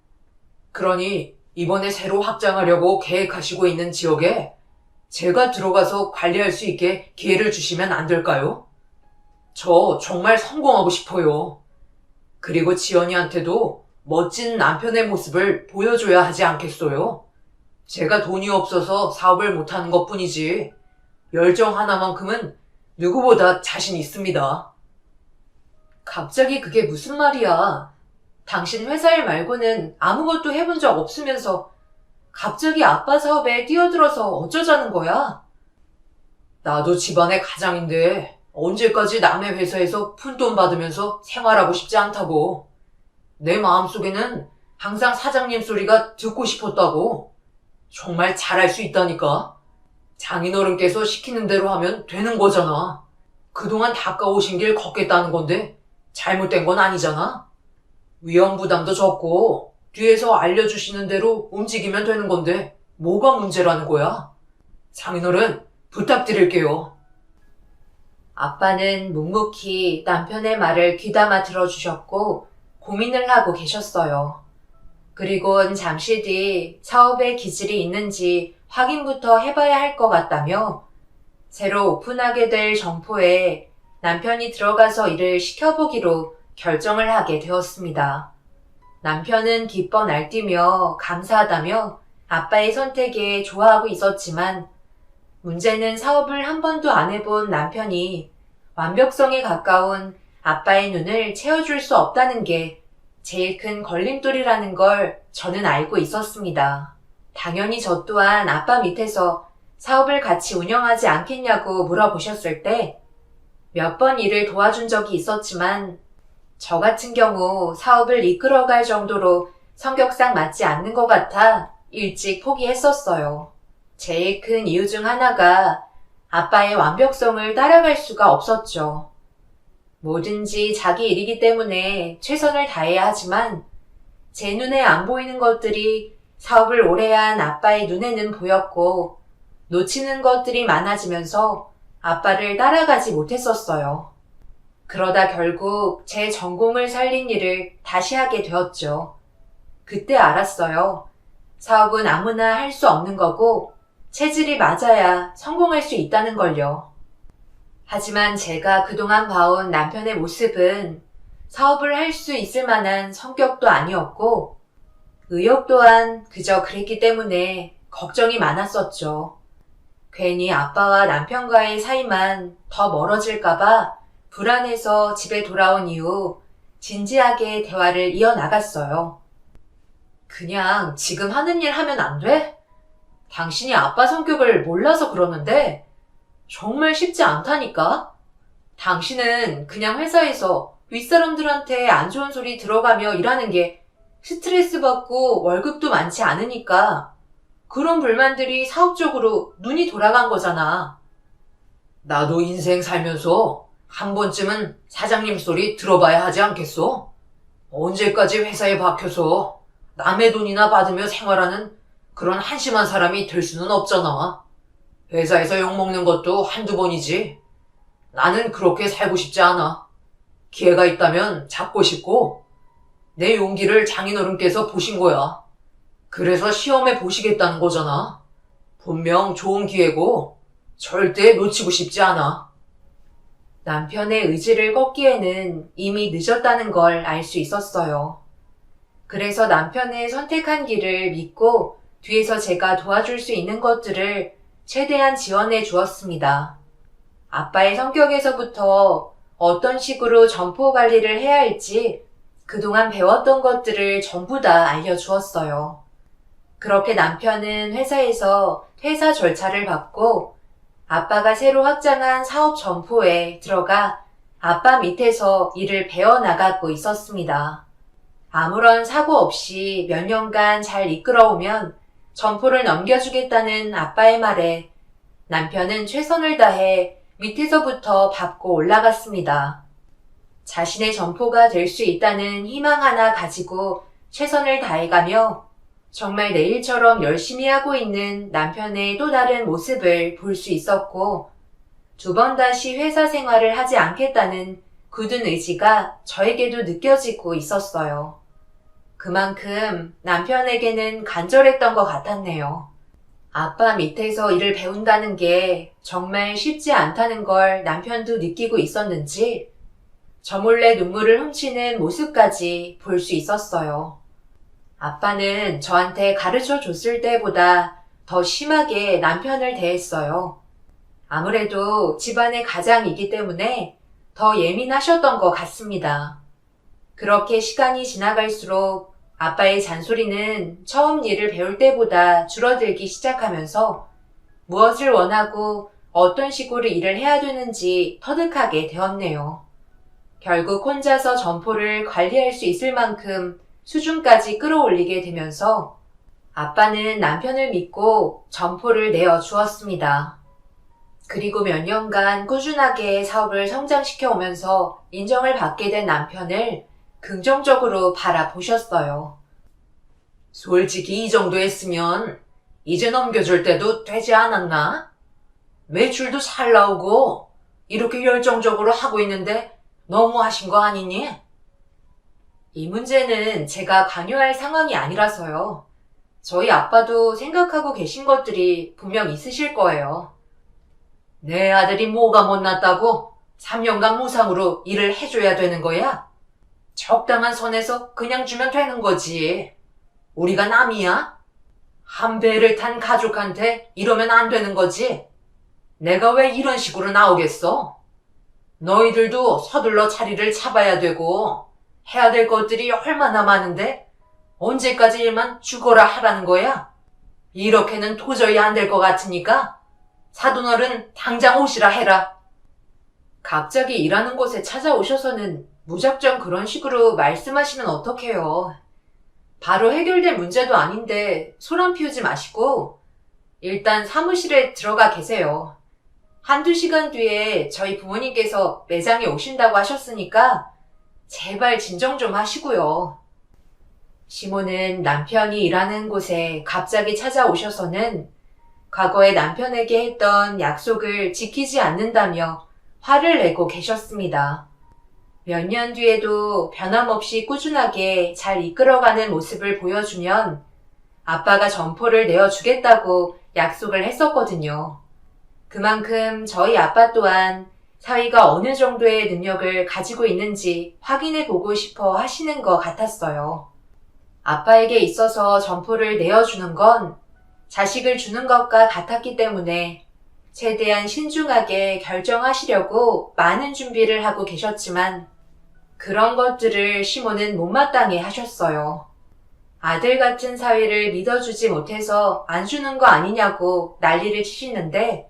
그러니 이번에 새로 확장하려고 계획하시고 있는 지역에 제가 들어가서 관리할 수 있게 기회를 주시면 안 될까요? 저 정말 성공하고 싶어요. 그리고 지연이한테도 멋진 남편의 모습을 보여줘야 하지 않겠어요? 제가 돈이 없어서 사업을 못하는 것 뿐이지 열정 하나만큼은 누구보다 자신 있습니다. 갑자기 그게 무슨 말이야? 당신 회사 일 말고는 아무것도 해본 적 없으면서 갑자기 아빠 사업에 뛰어들어서 어쩌자는 거야? 나도 집안의 가장인데 언제까지 남의 회사에서 푼돈 받으면서 생활하고 싶지 않다고. 내 마음속에는 항상 사장님 소리가 듣고 싶었다고. 정말 잘할 수 있다니까. 장인어른께서 시키는 대로 하면 되는 거잖아. 그동안 닦아오신 길 걷겠다는 건데 잘못된 건 아니잖아. 위험 부담도 적고 뒤에서 알려주시는 대로 움직이면 되는 건데 뭐가 문제라는 거야? 장인어른, 부탁드릴게요. 아빠는 묵묵히 남편의 말을 귀담아 들어주셨고 고민을 하고 계셨어요. 그리곤 잠시 뒤 사업에 기질이 있는지 확인부터 해봐야 할 것 같다며 새로 오픈하게 될 점포에 남편이 들어가서 일을 시켜보기로 결정을 하게 되었습니다. 남편은 기뻐 날뛰며 감사하다며 아빠의 선택에 좋아하고 있었지만 문제는 사업을 한 번도 안 해본 남편이 완벽성에 가까운 아빠의 눈을 채워줄 수 없다는 게 제일 큰 걸림돌이라는 걸 저는 알고 있었습니다. 당연히 저 또한 아빠 밑에서 사업을 같이 운영하지 않겠냐고 물어보셨을 때 몇 번 일을 도와준 적이 있었지만 저 같은 경우 사업을 이끌어갈 정도로 성격상 맞지 않는 것 같아 일찍 포기했었어요. 제일 큰 이유 중 하나가 아빠의 완벽성을 따라갈 수가 없었죠. 뭐든지 자기 일이기 때문에 최선을 다해야 하지만 제 눈에 안 보이는 것들이 사업을 오래 한 아빠의 눈에는 보였고 놓치는 것들이 많아지면서 아빠를 따라가지 못했었어요. 그러다 결국 제 전공을 살린 일을 다시 하게 되었죠. 그때 알았어요. 사업은 아무나 할 수 없는 거고 체질이 맞아야 성공할 수 있다는 걸요. 하지만 제가 그동안 봐온 남편의 모습은 사업을 할 수 있을 만한 성격도 아니었고 의욕 또한 그저 그랬기 때문에 걱정이 많았었죠. 괜히 아빠와 남편과의 사이만 더 멀어질까봐 불안해서 집에 돌아온 이후 진지하게 대화를 이어나갔어요. 그냥 지금 하는 일 하면 안 돼? 당신이 아빠 성격을 몰라서 그러는데 정말 쉽지 않다니까? 당신은 그냥 회사에서 윗사람들한테 안 좋은 소리 들어가며 일하는 게 스트레스 받고 월급도 많지 않으니까 그런 불만들이 사업적으로 눈이 돌아간 거잖아. 나도 인생 살면서 한 번쯤은 사장님 소리 들어봐야 하지 않겠어? 언제까지 회사에 박혀서 남의 돈이나 받으며 생활하는 그런 한심한 사람이 될 수는 없잖아. 회사에서 욕먹는 것도 한두 번이지. 나는 그렇게 살고 싶지 않아. 기회가 있다면 잡고 싶고 내 용기를 장인어른께서 보신 거야. 그래서 시험해 보시겠다는 거잖아. 분명 좋은 기회고 절대 놓치고 싶지 않아. 남편의 의지를 꺾기에는 이미 늦었다는 걸 알 수 있었어요. 그래서 남편의 선택한 길을 믿고 뒤에서 제가 도와줄 수 있는 것들을 최대한 지원해 주었습니다. 아빠의 성격에서부터 어떤 식으로 점포 관리를 해야 할지 그동안 배웠던 것들을 전부 다 알려주었어요. 그렇게 남편은 회사에서 퇴사 절차를 밟고 아빠가 새로 확장한 사업 점포에 들어가 아빠 밑에서 일을 배워나가고 있었습니다. 아무런 사고 없이 몇 년간 잘 이끌어오면 점포를 넘겨주겠다는 아빠의 말에 남편은 최선을 다해 밑에서부터 밟고 올라갔습니다. 자신의 점포가 될 수 있다는 희망 하나 가지고 최선을 다해가며 정말 내일처럼 열심히 하고 있는 남편의 또 다른 모습을 볼 수 있었고 2번 다시 회사 생활을 하지 않겠다는 굳은 의지가 저에게도 느껴지고 있었어요. 그만큼 남편에게는 간절했던 것 같았네요. 아빠 밑에서 일을 배운다는 게 정말 쉽지 않다는 걸 남편도 느끼고 있었는지 저 몰래 눈물을 훔치는 모습까지 볼 수 있었어요. 아빠는 저한테 가르쳐 줬을 때보다 더 심하게 남편을 대했어요. 아무래도 집안의 가장이기 때문에 더 예민하셨던 것 같습니다. 그렇게 시간이 지나갈수록 아빠의 잔소리는 처음 일을 배울 때보다 줄어들기 시작하면서 무엇을 원하고 어떤 식으로 일을 해야 되는지 터득하게 되었네요. 결국 혼자서 점포를 관리할 수 있을 만큼 수준까지 끌어올리게 되면서 아빠는 남편을 믿고 점포를 내어 주었습니다. 그리고 몇 년간 꾸준하게 사업을 성장시켜 오면서 인정을 받게 된 남편을 긍정적으로 바라보셨어요. 솔직히 이 정도 했으면 이제 넘겨줄 때도 되지 않았나? 매출도 잘 나오고 이렇게 열정적으로 하고 있는데 너무 하신 거 아니니? 이 문제는 제가 강요할 상황이 아니라서요. 저희 아빠도 생각하고 계신 것들이 분명 있으실 거예요. 내 아들이 뭐가 못났다고 3년간 무상으로 일을 해줘야 되는 거야? 적당한 선에서 그냥 주면 되는 거지. 우리가 남이야? 한 배를 탄 가족한테 이러면 안 되는 거지. 내가 왜 이런 식으로 나오겠어? 너희들도 서둘러 자리를 잡아야 되고 해야 될 것들이 얼마나 많은데 언제까지 일만 죽어라 하라는 거야? 이렇게는 도저히 안 될 것 같으니까 사돈어른 당장 오시라 해라. 갑자기 일하는 곳에 찾아오셔서는 무작정 그런 식으로 말씀하시면 어떡해요. 바로 해결될 문제도 아닌데 소란 피우지 마시고 일단 사무실에 들어가 계세요. 한두 시간 뒤에 저희 부모님께서 매장에 오신다고 하셨으니까 제발 진정 좀 하시고요. 시모는 남편이 일하는 곳에 갑자기 찾아오셔서는 과거에 남편에게 했던 약속을 지키지 않는다며 화를 내고 계셨습니다. 몇 년 뒤에도 변함없이 꾸준하게 잘 이끌어가는 모습을 보여주면 아빠가 점포를 내어주겠다고 약속을 했었거든요. 그만큼 저희 아빠 또한 사위가 어느 정도의 능력을 가지고 있는지 확인해 보고 싶어 하시는 것 같았어요. 아빠에게 있어서 점포를 내어주는 건 자식을 주는 것과 같았기 때문에 최대한 신중하게 결정하시려고 많은 준비를 하고 계셨지만 그런 것들을 시모는 못마땅해 하셨어요. 아들 같은 사위를 믿어주지 못해서 안 주는 거 아니냐고 난리를 치시는데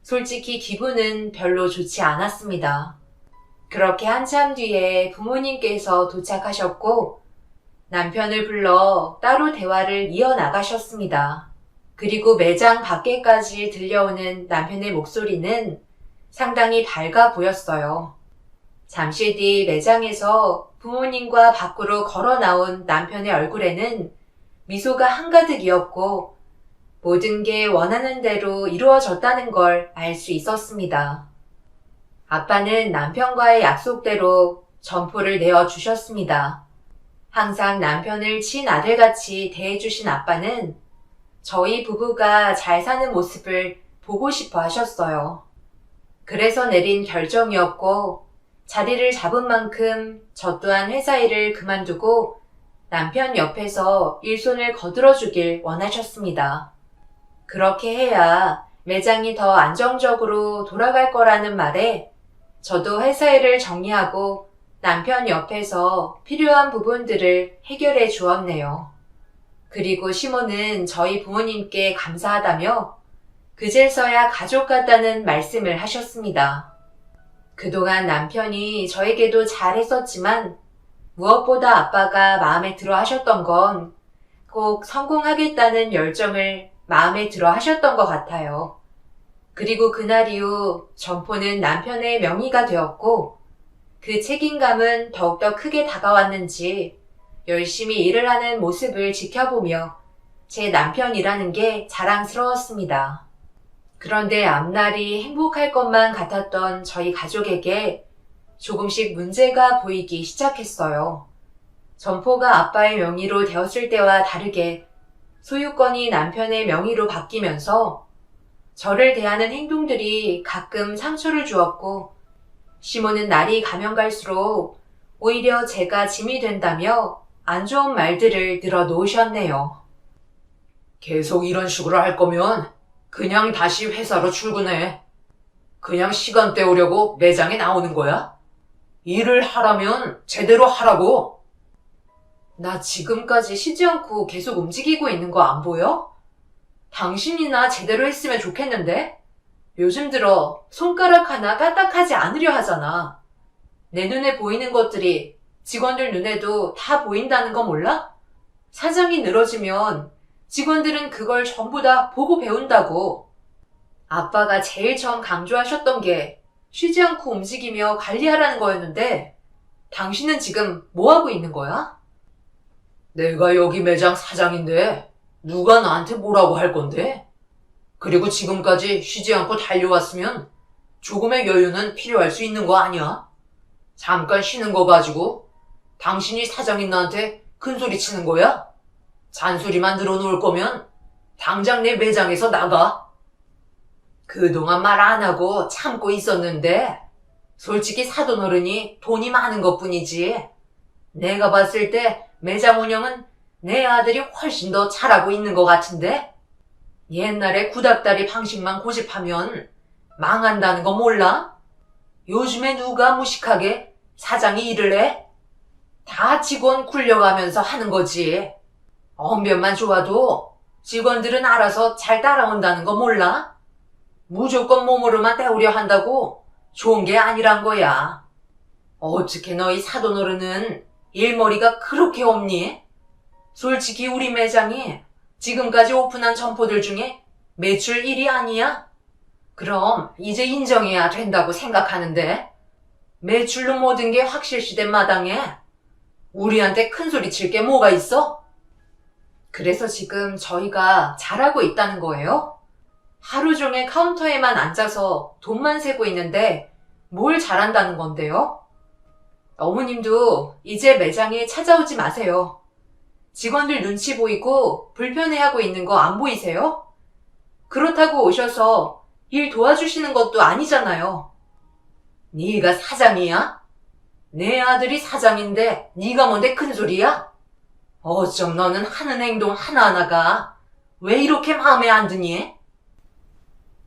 솔직히 기분은 별로 좋지 않았습니다. 그렇게 한참 뒤에 부모님께서 도착하셨고 남편을 불러 따로 대화를 이어나가셨습니다. 그리고 매장 밖에까지 들려오는 남편의 목소리는 상당히 밝아 보였어요. 잠시 뒤 매장에서 부모님과 밖으로 걸어 나온 남편의 얼굴에는 미소가 한가득이었고 모든 게 원하는 대로 이루어졌다는 걸 알 수 있었습니다. 아빠는 남편과의 약속대로 점포를 내어주셨습니다. 항상 남편을 친아들같이 대해주신 아빠는 저희 부부가 잘 사는 모습을 보고 싶어 하셨어요. 그래서 내린 결정이었고, 자리를 잡은 만큼 저 또한 회사 일을 그만두고 남편 옆에서 일손을 거들어주길 원하셨습니다. 그렇게 해야 매장이 더 안정적으로 돌아갈 거라는 말에 저도 회사 일을 정리하고 남편 옆에서 필요한 부분들을 해결해 주었네요. 그리고 시모는 저희 부모님께 감사하다며 그제서야 가족 같다는 말씀을 하셨습니다. 그동안 남편이 저에게도 잘했었지만 무엇보다 아빠가 마음에 들어 하셨던 건 꼭 성공하겠다는 열정을 마음에 들어 하셨던 것 같아요. 그리고 그날 이후 점포는 남편의 명의가 되었고 그 책임감은 더욱더 크게 다가왔는지 열심히 일을 하는 모습을 지켜보며 제 남편이라는 게 자랑스러웠습니다. 그런데 앞날이 행복할 것만 같았던 저희 가족에게 조금씩 문제가 보이기 시작했어요. 점포가 아빠의 명의로 되었을 때와 다르게 소유권이 남편의 명의로 바뀌면서 저를 대하는 행동들이 가끔 상처를 주었고 시모는 날이 가면 갈수록 오히려 제가 짐이 된다며 안 좋은 말들을 늘어놓으셨네요. 계속 이런 식으로 할 거면 그냥 다시 회사로 출근해. 그냥 시간 때우려고 매장에 나오는 거야? 일을 하라면 제대로 하라고. 나 지금까지 쉬지 않고 계속 움직이고 있는 거 안 보여? 당신이나 제대로 했으면 좋겠는데? 요즘 들어 손가락 하나 까딱하지 않으려 하잖아. 내 눈에 보이는 것들이 직원들 눈에도 다 보인다는 거 몰라? 사장이 늘어지면 직원들은 그걸 전부 다 보고 배운다고. 아빠가 제일 처음 강조하셨던 게 쉬지 않고 움직이며 관리하라는 거였는데 당신은 지금 뭐 하고 있는 거야? 내가 여기 매장 사장인데 누가 나한테 뭐라고 할 건데? 그리고 지금까지 쉬지 않고 달려왔으면 조금의 여유는 필요할 수 있는 거 아니야? 잠깐 쉬는 거 가지고 당신이 사장인 나한테 큰소리 치는 거야? 잔소리만 늘어놓을 거면 당장 내 매장에서 나가. 그동안 말 안 하고 참고 있었는데 솔직히 사돈어른이 돈이 많은 것뿐이지. 내가 봤을 때 매장 운영은 내 아들이 훨씬 더 잘하고 있는 것 같은데? 옛날에 구닥다리 방식만 고집하면 망한다는 거 몰라? 요즘에 누가 무식하게 사장이 일을 해? 다 직원 굴려가면서 하는 거지. 언변만 좋아도 직원들은 알아서 잘 따라온다는 거 몰라? 무조건 몸으로만 때우려 한다고 좋은 게 아니란 거야. 어떻게 너희 사돈어른은 일머리가 그렇게 없니? 솔직히 우리 매장이 지금까지 오픈한 점포들 중에 매출 1위 아니야? 그럼 이제 인정해야 된다고 생각하는데 매출로 모든 게 확실시된 마당에 우리한테 큰소리 칠 게 뭐가 있어? 그래서 지금 저희가 잘하고 있다는 거예요? 하루 종일 카운터에만 앉아서 돈만 세고 있는데 뭘 잘한다는 건데요? 어머님도 이제 매장에 찾아오지 마세요. 직원들 눈치 보이고 불편해하고 있는 거 안 보이세요? 그렇다고 오셔서 일 도와주시는 것도 아니잖아요. 네가 사장이야? 내 아들이 사장인데 네가 뭔데 큰소리야? 어쩜 너는 하는 행동 하나하나가 왜 이렇게 마음에 안 드니?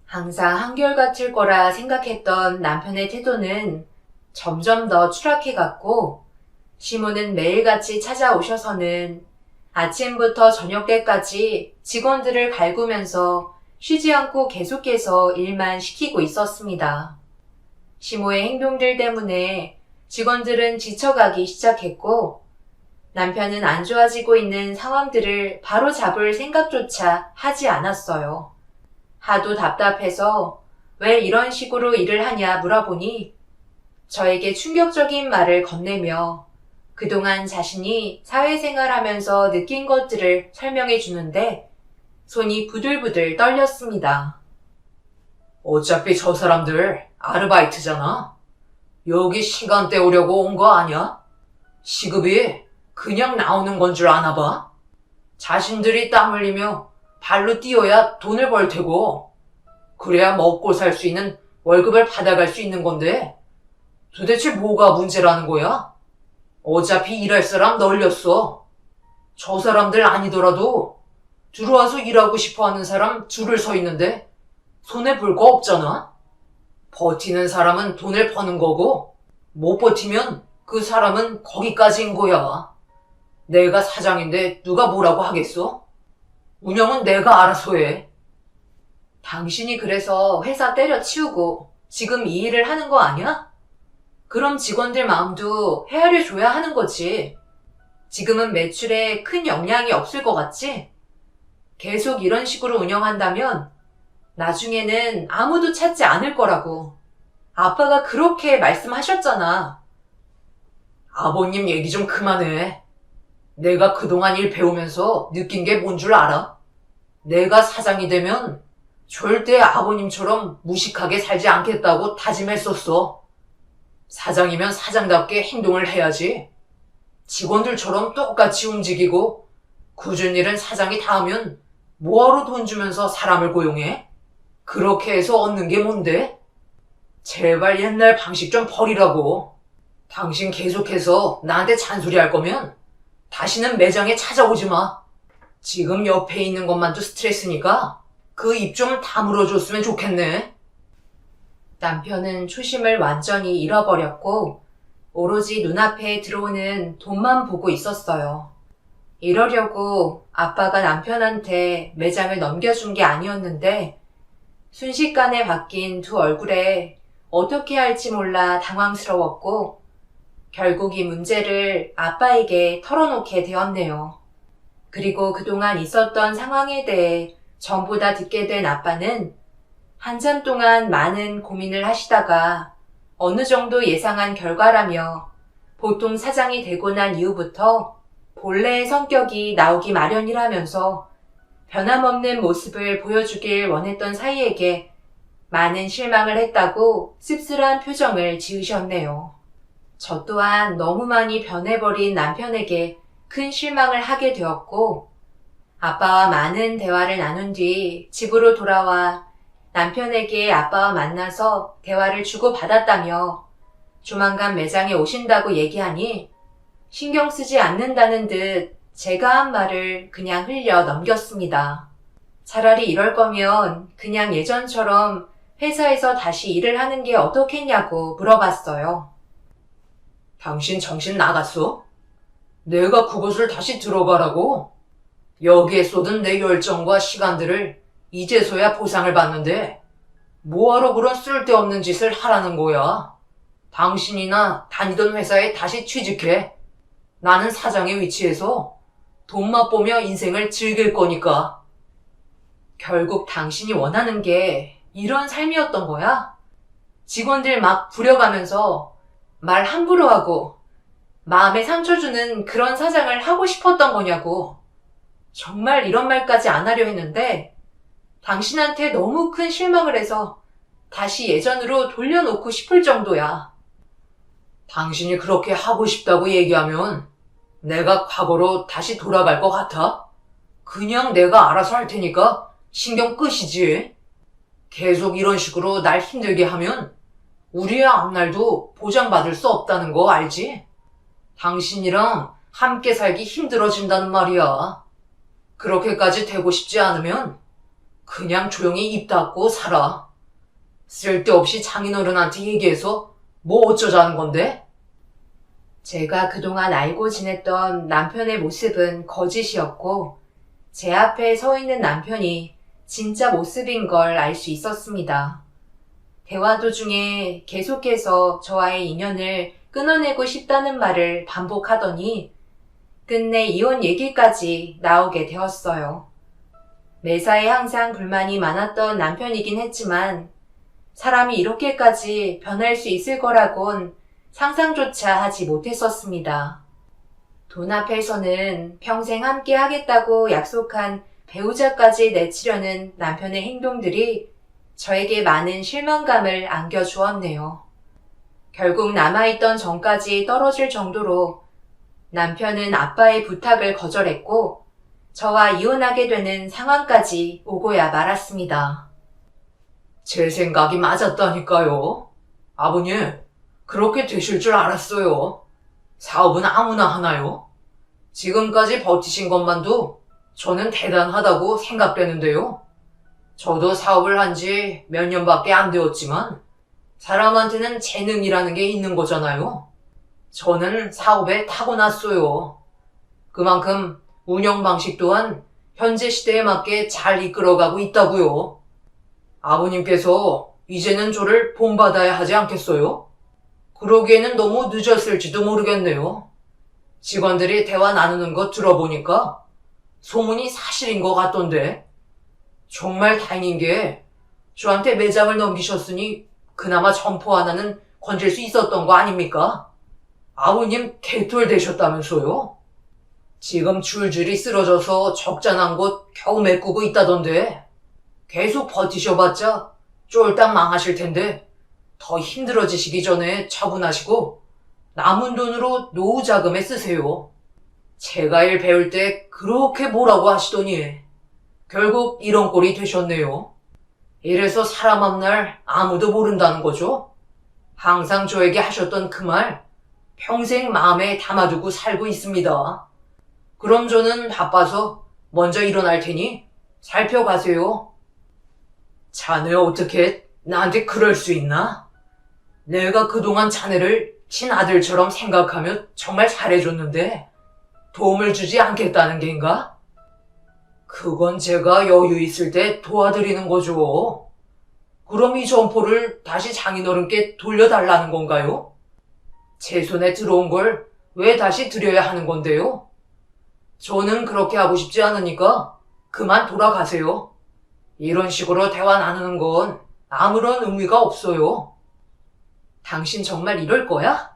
항상 한결같을 거라 생각했던 남편의 태도는 점점 더 추락해갔고 시모는 매일같이 찾아오셔서는 아침부터 저녁 때까지 직원들을 갈구면서 쉬지 않고 계속해서 일만 시키고 있었습니다. 시모의 행동들 때문에 직원들은 지쳐가기 시작했고 남편은 안 좋아지고 있는 상황들을 바로잡을 생각조차 하지 않았어요. 하도 답답해서 왜 이런 식으로 일을 하냐 물어보니 저에게 충격적인 말을 건네며 그동안 자신이 사회생활하면서 느낀 것들을 설명해 주는데 손이 부들부들 떨렸습니다. 어차피 저 사람들 아르바이트잖아. 여기 시간 때우려고 온 거 아니야? 시급이 그냥 나오는 건 줄 아나 봐. 자신들이 땀 흘리며 발로 뛰어야 돈을 벌 테고 그래야 먹고 살 수 있는 월급을 받아갈 수 있는 건데 도대체 뭐가 문제라는 거야? 어차피 일할 사람 널렸어. 저 사람들 아니더라도 들어와서 일하고 싶어 하는 사람 줄을 서 있는데 손해 볼 거 없잖아? 버티는 사람은 돈을 버는 거고 못 버티면 그 사람은 거기까지인 거야. 내가 사장인데 누가 뭐라고 하겠어? 운영은 내가 알아서 해. 당신이 그래서 회사 때려치우고 지금 이 일을 하는 거 아니야? 그럼 직원들 마음도 헤아려 줘야 하는 거지. 지금은 매출에 큰 영향이 없을 것 같지? 계속 이런 식으로 운영한다면 나중에는 아무도 찾지 않을 거라고. 아빠가 그렇게 말씀하셨잖아. 아버님 얘기 좀 그만해. 내가 그동안 일 배우면서 느낀 게 뭔 줄 알아? 내가 사장이 되면 절대 아버님처럼 무식하게 살지 않겠다고 다짐했었어. 사장이면 사장답게 행동을 해야지. 직원들처럼 똑같이 움직이고 굳은 일은 사장이 다 하면 뭐하러 돈 주면서 사람을 고용해? 그렇게 해서 얻는 게 뭔데? 제발 옛날 방식 좀 버리라고. 당신 계속해서 나한테 잔소리할 거면 다시는 매장에 찾아오지 마. 지금 옆에 있는 것만도 스트레스니까 그 입 좀 다물어줬으면 좋겠네. 남편은 초심을 완전히 잃어버렸고 오로지 눈앞에 들어오는 돈만 보고 있었어요. 이러려고 아빠가 남편한테 매장을 넘겨준 게 아니었는데 순식간에 바뀐 두 얼굴에 어떻게 할지 몰라 당황스러웠고 결국 이 문제를 아빠에게 털어놓게 되었네요. 그리고 그동안 있었던 상황에 대해 전부 다 듣게 된 아빠는 한참 동안 많은 고민을 하시다가 어느 정도 예상한 결과라며 보통 사장이 되고 난 이후부터 본래의 성격이 나오기 마련이라면서 변함없는 모습을 보여주길 원했던 사이에게 많은 실망을 했다고 씁쓸한 표정을 지으셨네요. 저 또한 너무 많이 변해버린 남편에게 큰 실망을 하게 되었고 아빠와 많은 대화를 나눈 뒤 집으로 돌아와 남편에게 아빠와 만나서 대화를 주고받았다며 조만간 매장에 오신다고 얘기하니 신경 쓰지 않는다는 듯 제가 한 말을 그냥 흘려 넘겼습니다. 차라리 이럴 거면 그냥 예전처럼 회사에서 다시 일을 하는 게 어떻겠냐고 물어봤어요. 당신 정신 나갔어? 내가 그곳을 다시 들어가라고? 여기에 쏟은 내 열정과 시간들을 이제서야 보상을 받는데 뭐하러 그런 쓸데없는 짓을 하라는 거야? 당신이나 다니던 회사에 다시 취직해. 나는 사장의 위치에서 돈 맛보며 인생을 즐길 거니까. 결국 당신이 원하는 게 이런 삶이었던 거야? 직원들 막 부려가면서 말 함부로 하고 마음에 상처 주는 그런 사장을 하고 싶었던 거냐고. 정말 이런 말까지 안 하려 했는데 당신한테 너무 큰 실망을 해서 다시 예전으로 돌려놓고 싶을 정도야. 당신이 그렇게 하고 싶다고 얘기하면 내가 과거로 다시 돌아갈 것 같아? 그냥 내가 알아서 할 테니까 신경 끄시지. 계속 이런 식으로 날 힘들게 하면 우리의 앞날도 보장받을 수 없다는 거 알지? 당신이랑 함께 살기 힘들어진다는 말이야. 그렇게까지 되고 싶지 않으면 그냥 조용히 입 닫고 살아. 쓸데없이 장인어른한테 얘기해서 뭐 어쩌자는 건데? 제가 그동안 알고 지냈던 남편의 모습은 거짓이었고 제 앞에 서 있는 남편이 진짜 모습인 걸 알 수 있었습니다. 대화 도중에 계속해서 저와의 인연을 끊어내고 싶다는 말을 반복하더니 끝내 이혼 얘기까지 나오게 되었어요. 매사에 항상 불만이 많았던 남편이긴 했지만 사람이 이렇게까지 변할 수 있을 거라곤 상상조차 하지 못했었습니다. 돈 앞에서는 평생 함께 하겠다고 약속한 배우자까지 내치려는 남편의 행동들이 저에게 많은 실망감을 안겨주었네요. 결국 남아있던 정까지 떨어질 정도로 남편은 아빠의 부탁을 거절했고 저와 이혼하게 되는 상황까지 오고야 말았습니다. 제 생각이 맞았다니까요. 아버님, 그렇게 되실 줄 알았어요. 사업은 아무나 하나요? 지금까지 버티신 것만도 저는 대단하다고 생각되는데요. 저도 사업을 한 지 몇 년밖에 안 되었지만 사람한테는 재능이라는 게 있는 거잖아요. 저는 사업에 타고났어요. 그만큼 운영 방식 또한 현재 시대에 맞게 잘 이끌어가고 있다고요. 아버님께서 이제는 저를 본받아야 하지 않겠어요? 그러기에는 너무 늦었을지도 모르겠네요. 직원들이 대화 나누는 거 들어보니까 소문이 사실인 것 같던데. 정말 다행인 게 저한테 매장을 넘기셨으니 그나마 점포 하나는 건질 수 있었던 거 아닙니까? 아버님 개털 되셨다면서요? 지금 줄줄이 쓰러져서 적자난 곳 겨우 메꾸고 있다던데. 계속 버티셔봤자 쫄딱 망하실 텐데 더 힘들어지시기 전에 처분하시고 남은 돈으로 노후 자금에 쓰세요. 제가 일 배울 때 그렇게 뭐라고 하시더니 결국 이런 꼴이 되셨네요. 이래서 사람 앞날 아무도 모른다는 거죠. 항상 저에게 하셨던 그 말 평생 마음에 담아두고 살고 있습니다. 그럼 저는 바빠서 먼저 일어날 테니 살펴가세요. 자네 어떻게 나한테 그럴 수 있나? 내가 그동안 자네를 친아들처럼 생각하며 정말 잘해줬는데 도움을 주지 않겠다는 겐가? 그건 제가 여유 있을 때 도와드리는 거죠. 그럼 이 점포를 다시 장인어른께 돌려달라는 건가요? 제 손에 들어온 걸 왜 다시 드려야 하는 건데요? 저는 그렇게 하고 싶지 않으니까 그만 돌아가세요. 이런 식으로 대화 나누는 건 아무런 의미가 없어요. 당신 정말 이럴 거야?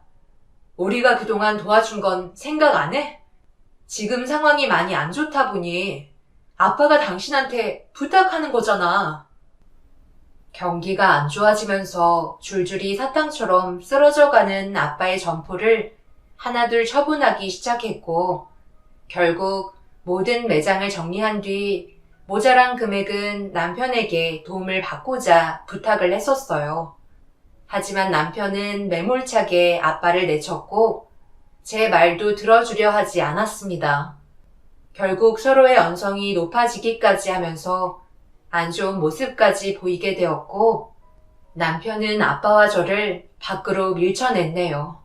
우리가 그동안 도와준 건 생각 안 해? 지금 상황이 많이 안 좋다 보니 아빠가 당신한테 부탁하는 거잖아. 경기가 안 좋아지면서 줄줄이 사탕처럼 쓰러져가는 아빠의 점포를 하나둘 처분하기 시작했고 결국 모든 매장을 정리한 뒤 모자란 금액은 남편에게 도움을 받고자 부탁을 했었어요. 하지만 남편은 매몰차게 아빠를 내쳤고 제 말도 들어주려 하지 않았습니다. 결국 서로의 언성이 높아지기까지 하면서 안 좋은 모습까지 보이게 되었고 남편은 아빠와 저를 밖으로 밀쳐냈네요.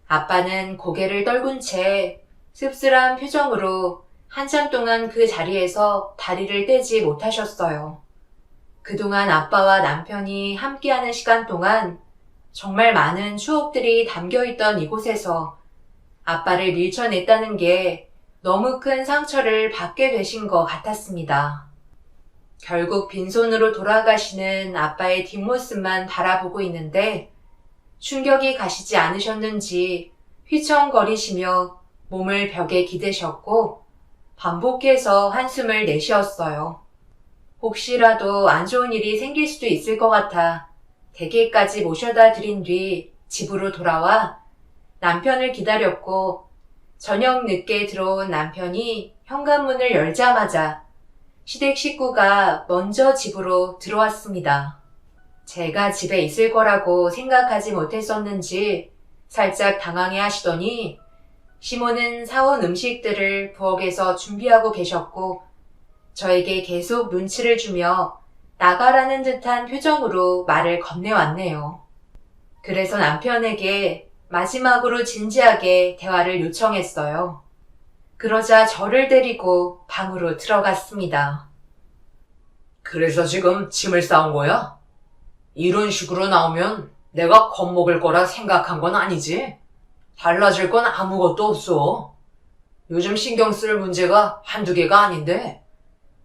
아빠는 고개를 떨군 채 씁쓸한 표정으로 한참 동안 그 자리에서 다리를 떼지 못하셨어요. 그동안 아빠와 남편이 함께하는 시간 동안 정말 많은 추억들이 담겨있던 이곳에서 아빠를 밀쳐냈다는 게 너무 큰 상처를 받게 되신 것 같았습니다. 결국 빈손으로 돌아가시는 아빠의 뒷모습만 바라보고 있는데 충격이 가시지 않으셨는지 휘청거리시며 몸을 벽에 기대셨고 반복해서 한숨을 내쉬었어요. 혹시라도 안 좋은 일이 생길 수도 있을 것 같아 댁에까지 모셔다 드린 뒤 집으로 돌아와 남편을 기다렸고 저녁 늦게 들어온 남편이 현관문을 열자마자 시댁 식구가 먼저 집으로 들어왔습니다. 제가 집에 있을 거라고 생각하지 못했었는지 살짝 당황해 하시더니 시모는 사온 음식들을 부엌에서 준비하고 계셨고 저에게 계속 눈치를 주며 나가라는 듯한 표정으로 말을 건네왔네요. 그래서 남편에게 마지막으로 진지하게 대화를 요청했어요. 그러자 저를 데리고 방으로 들어갔습니다. 그래서 지금 짐을 싸온 거야? 이런 식으로 나오면 내가 겁먹을 거라 생각한 건 아니지? 달라질 건 아무것도 없어. 요즘 신경 쓸 문제가 한두 개가 아닌데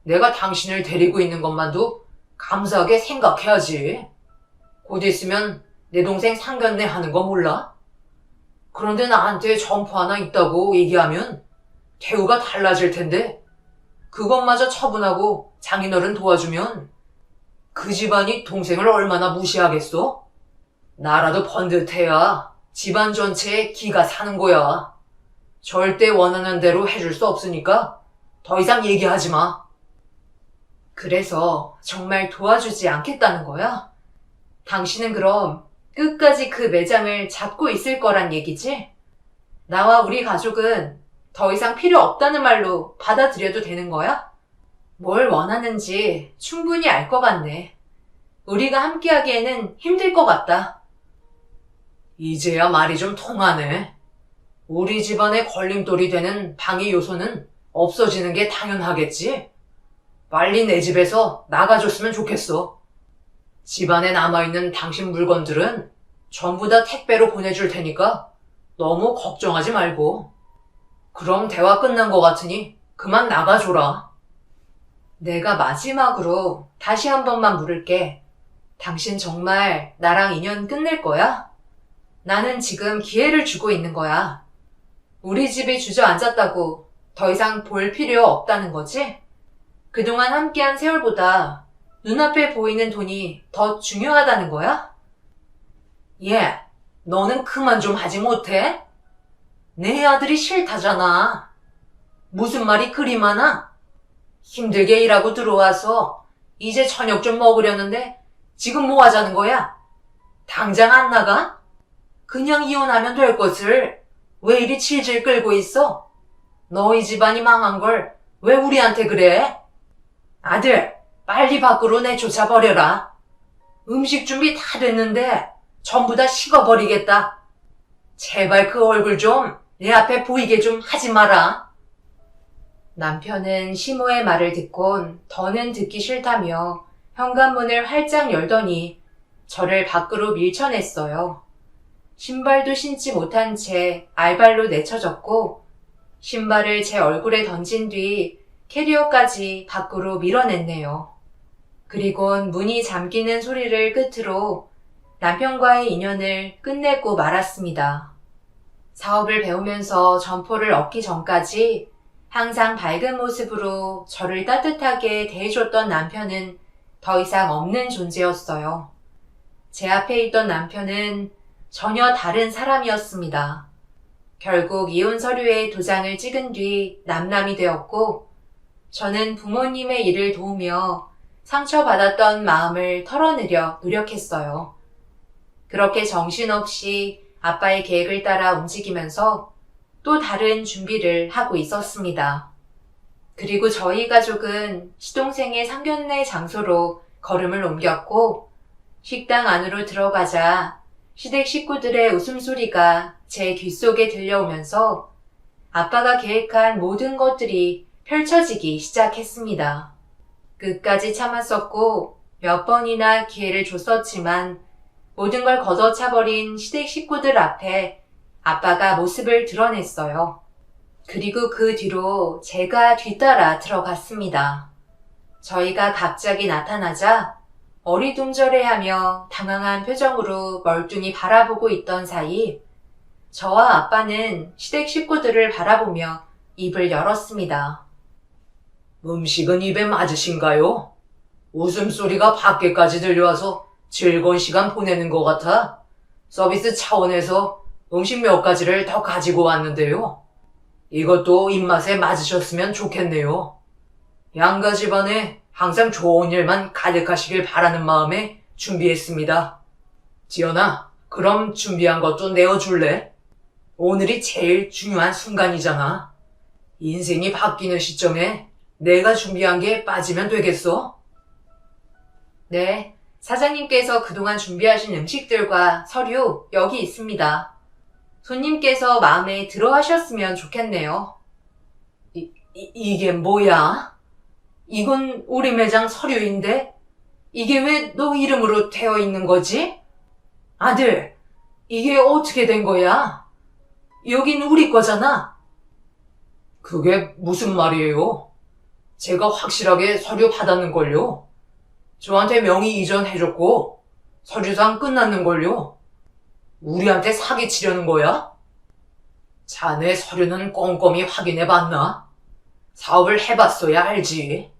내가 당신을 데리고 있는 것만도 감사하게 생각해야지. 곧 있으면 내 동생 상견례 하는 거 몰라? 그런데 나한테 점포 하나 있다고 얘기하면 대우가 달라질 텐데 그것마저 처분하고 장인어른 도와주면 그 집안이 동생을 얼마나 무시하겠어? 나라도 번듯해야 집안 전체에 기가 사는 거야. 절대 원하는 대로 해줄 수 없으니까 더 이상 얘기하지 마. 그래서 정말 도와주지 않겠다는 거야? 당신은 그럼 끝까지 그 매장을 잡고 있을 거란 얘기지? 나와 우리 가족은 더 이상 필요 없다는 말로 받아들여도 되는 거야? 뭘 원하는지 충분히 알 것 같네. 우리가 함께하기에는 힘들 것 같다. 이제야 말이 좀 통하네. 우리 집안의 걸림돌이 되는 방해 요소는 없어지는 게 당연하겠지? 빨리 내 집에서 나가줬으면 좋겠어. 집안에 남아있는 당신 물건들은 전부 다 택배로 보내줄 테니까 너무 걱정하지 말고. 그럼 대화 끝난 것 같으니 그만 나가줘라. 내가 마지막으로 다시 한 번만 물을게. 당신 정말 나랑 인연 끝낼 거야? 나는 지금 기회를 주고 있는 거야. 우리 집이 주저앉았다고 더 이상 볼 필요 없다는 거지? 그동안 함께한 세월보다 눈앞에 보이는 돈이 더 중요하다는 거야? 예, 너는 그만 좀 하지 못해? 내 아들이 싫다잖아. 무슨 말이 그리 많아? 힘들게 일하고 들어와서 이제 저녁 좀 먹으려는데 지금 뭐 하자는 거야? 당장 안 나가? 그냥 이혼하면 될 것을 왜 이리 질질 끌고 있어? 너희 집안이 망한 걸 왜 우리한테 그래? 아들, 빨리 밖으로 내쫓아버려라. 음식 준비 다 됐는데 전부 다 식어버리겠다. 제발 그 얼굴 좀 내 앞에 보이게 좀 하지 마라. 남편은 시모의 말을 듣곤 더는 듣기 싫다며 현관문을 활짝 열더니 저를 밖으로 밀쳐냈어요. 신발도 신지 못한 채 알발로 내쳐졌고 신발을 제 얼굴에 던진 뒤 캐리어까지 밖으로 밀어냈네요. 그리곤 문이 잠기는 소리를 끝으로 남편과의 인연을 끝내고 말았습니다. 사업을 배우면서 점포를 얻기 전까지 항상 밝은 모습으로 저를 따뜻하게 대해줬던 남편은 더 이상 없는 존재였어요. 제 앞에 있던 남편은 전혀 다른 사람이었습니다. 결국 이혼 서류에 도장을 찍은 뒤 남남이 되었고 저는 부모님의 일을 도우며 상처받았던 마음을 털어내려 노력했어요. 그렇게 정신없이 아빠의 계획을 따라 움직이면서 또 다른 준비를 하고 있었습니다. 그리고 저희 가족은 시동생의 상견례 장소로 걸음을 옮겼고 식당 안으로 들어가자 시댁 식구들의 웃음소리가 제 귓속에 들려오면서 아빠가 계획한 모든 것들이 펼쳐지기 시작했습니다. 끝까지 참았었고 몇 번이나 기회를 줬었지만 모든 걸 걷어차버린 시댁 식구들 앞에 아빠가 모습을 드러냈어요. 그리고 그 뒤로 제가 뒤따라 들어갔습니다. 저희가 갑자기 나타나자 어리둥절해하며 당황한 표정으로 멀뚱히 바라보고 있던 사이 저와 아빠는 시댁 식구들을 바라보며 입을 열었습니다. 음식은 입에 맞으신가요? 웃음소리가 밖에까지 들려와서 즐거운 시간 보내는 것 같아 서비스 차원에서 음식 몇 가지를 더 가지고 왔는데요. 이것도 입맛에 맞으셨으면 좋겠네요. 양가 집안에 항상 좋은 일만 가득하시길 바라는 마음에 준비했습니다. 지연아, 그럼 준비한 것도 내어줄래? 오늘이 제일 중요한 순간이잖아. 인생이 바뀌는 시점에 내가 준비한 게 빠지면 되겠어? 네, 사장님께서 그동안 준비하신 음식들과 서류 여기 있습니다. 손님께서 마음에 들어 하셨으면 좋겠네요. 이게 뭐야? 이건 우리 매장 서류인데 이게 왜 너 이름으로 되어 있는 거지? 아들, 이게 어떻게 된 거야? 여긴 우리 거잖아. 그게 무슨 말이에요? 제가 확실하게 서류 받았는걸요. 저한테 명의 이전해줬고 서류상 끝났는걸요. 우리한테 사기치려는 거야? 자네 서류는 꼼꼼히 확인해봤나? 사업을 해봤어야 알지.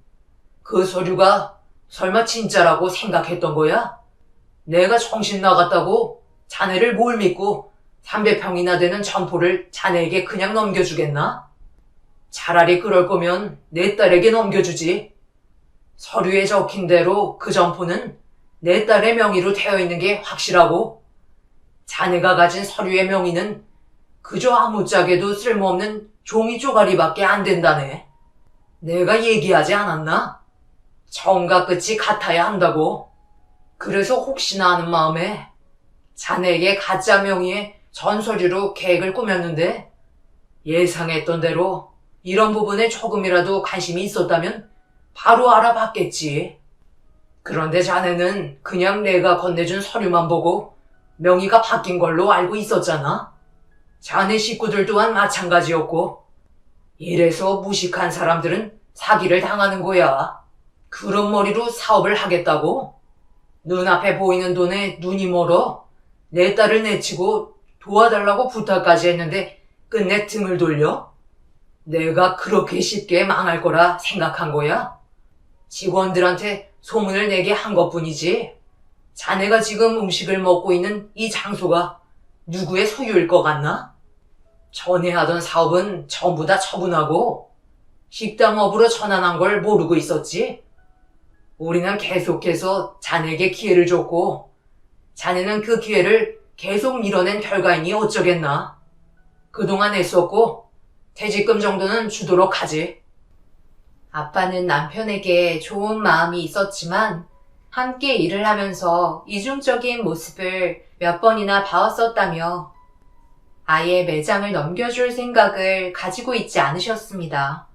그 서류가 설마 진짜라고 생각했던 거야? 내가 정신 나갔다고 자네를 뭘 믿고 300평이나 되는 점포를 자네에게 그냥 넘겨주겠나? 차라리 그럴 거면 내 딸에게 넘겨주지. 서류에 적힌 대로 그 점포는 내 딸의 명의로 되어 있는 게 확실하고, 자네가 가진 서류의 명의는 그저 아무짝에도 쓸모없는 종이 쪼가리밖에 안 된다네. 내가 얘기하지 않았나? 처음과 끝이 같아야 한다고. 그래서 혹시나 하는 마음에 자네에게 가짜 명의의 전서류로 계획을 꾸몄는데, 예상했던 대로 이런 부분에 조금이라도 관심이 있었다면 바로 알아봤겠지. 그런데 자네는 그냥 내가 건네준 서류만 보고 명의가 바뀐 걸로 알고 있었잖아. 자네 식구들 또한 마찬가지였고, 이래서 무식한 사람들은 사기를 당하는 거야. 그런 머리로 사업을 하겠다고? 눈앞에 보이는 돈에 눈이 멀어 내 딸을 내치고 도와달라고 부탁까지 했는데 끝내 등을 돌려? 내가 그렇게 쉽게 망할 거라 생각한 거야? 직원들한테 소문을 내게 한 것뿐이지. 자네가 지금 음식을 먹고 있는 이 장소가 누구의 소유일 것 같나? 전에 하던 사업은 전부 다 처분하고 식당업으로 전환한 걸 모르고 있었지. 우리는 계속해서 자네에게 기회를 줬고, 자네는 그 기회를 계속 밀어낸 결과이니 어쩌겠나. 그동안 애썼고 퇴직금 정도는 주도록 하지. 아빠는 남편에게 좋은 마음이 있었지만 함께 일을 하면서 이중적인 모습을 몇 번이나 봐왔었다며 아예 매장을 넘겨줄 생각을 가지고 있지 않으셨습니다.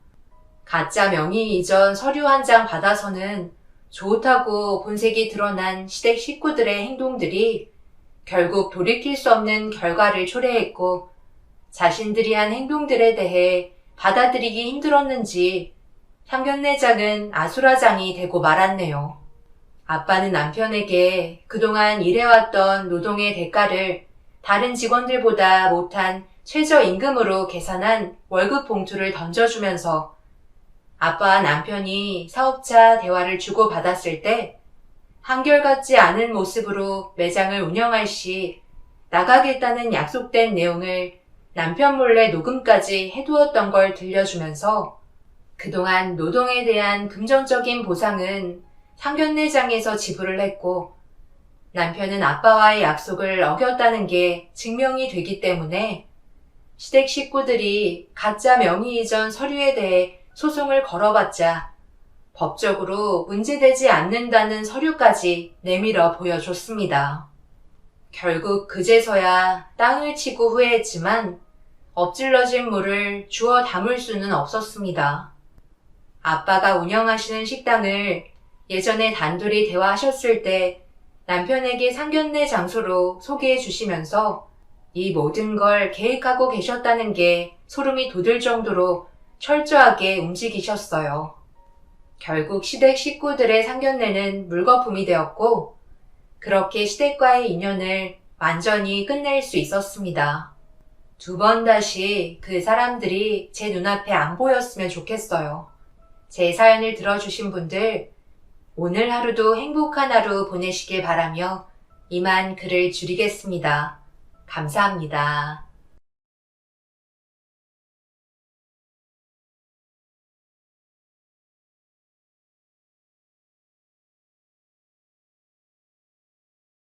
가짜 명의 이전 서류 한 장 받아서는 좋다고 본색이 드러난 시댁 식구들의 행동들이 결국 돌이킬 수 없는 결과를 초래했고, 자신들이 한 행동들에 대해 받아들이기 힘들었는지 상견례장은 아수라장이 되고 말았네요. 아빠는 남편에게 그동안 일해왔던 노동의 대가를 다른 직원들보다 못한 최저임금으로 계산한 월급 봉투를 던져주면서 아빠와 남편이 사업자 대화를 주고받았을 때 한결같지 않은 모습으로 매장을 운영할 시 나가겠다는 약속된 내용을 남편 몰래 녹음까지 해두었던 걸 들려주면서 그동안 노동에 대한 금전적인 보상은 상견례장에서 지불을 했고, 남편은 아빠와의 약속을 어겼다는 게 증명이 되기 때문에 시댁 식구들이 가짜 명의 이전 서류에 대해 소송을 걸어봤자 법적으로 문제되지 않는다는 서류까지 내밀어 보여줬습니다. 결국 그제서야 땅을 치고 후회했지만 엎질러진 물을 주워 담을 수는 없었습니다. 아빠가 운영하시는 식당을 예전에 단둘이 대화하셨을 때 남편에게 상견례 장소로 소개해 주시면서 이 모든 걸 계획하고 계셨다는 게 소름이 돋을 정도로 철저하게 움직이셨어요. 결국 시댁 식구들의 상견례는 물거품이 되었고, 그렇게 시댁과의 인연을 완전히 끝낼 수 있었습니다. 두 번 다시 그 사람들이 제 눈앞에 안 보였으면 좋겠어요. 제 사연을 들어주신 분들, 오늘 하루도 행복한 하루 보내시길 바라며 이만 글을 줄이겠습니다. 감사합니다.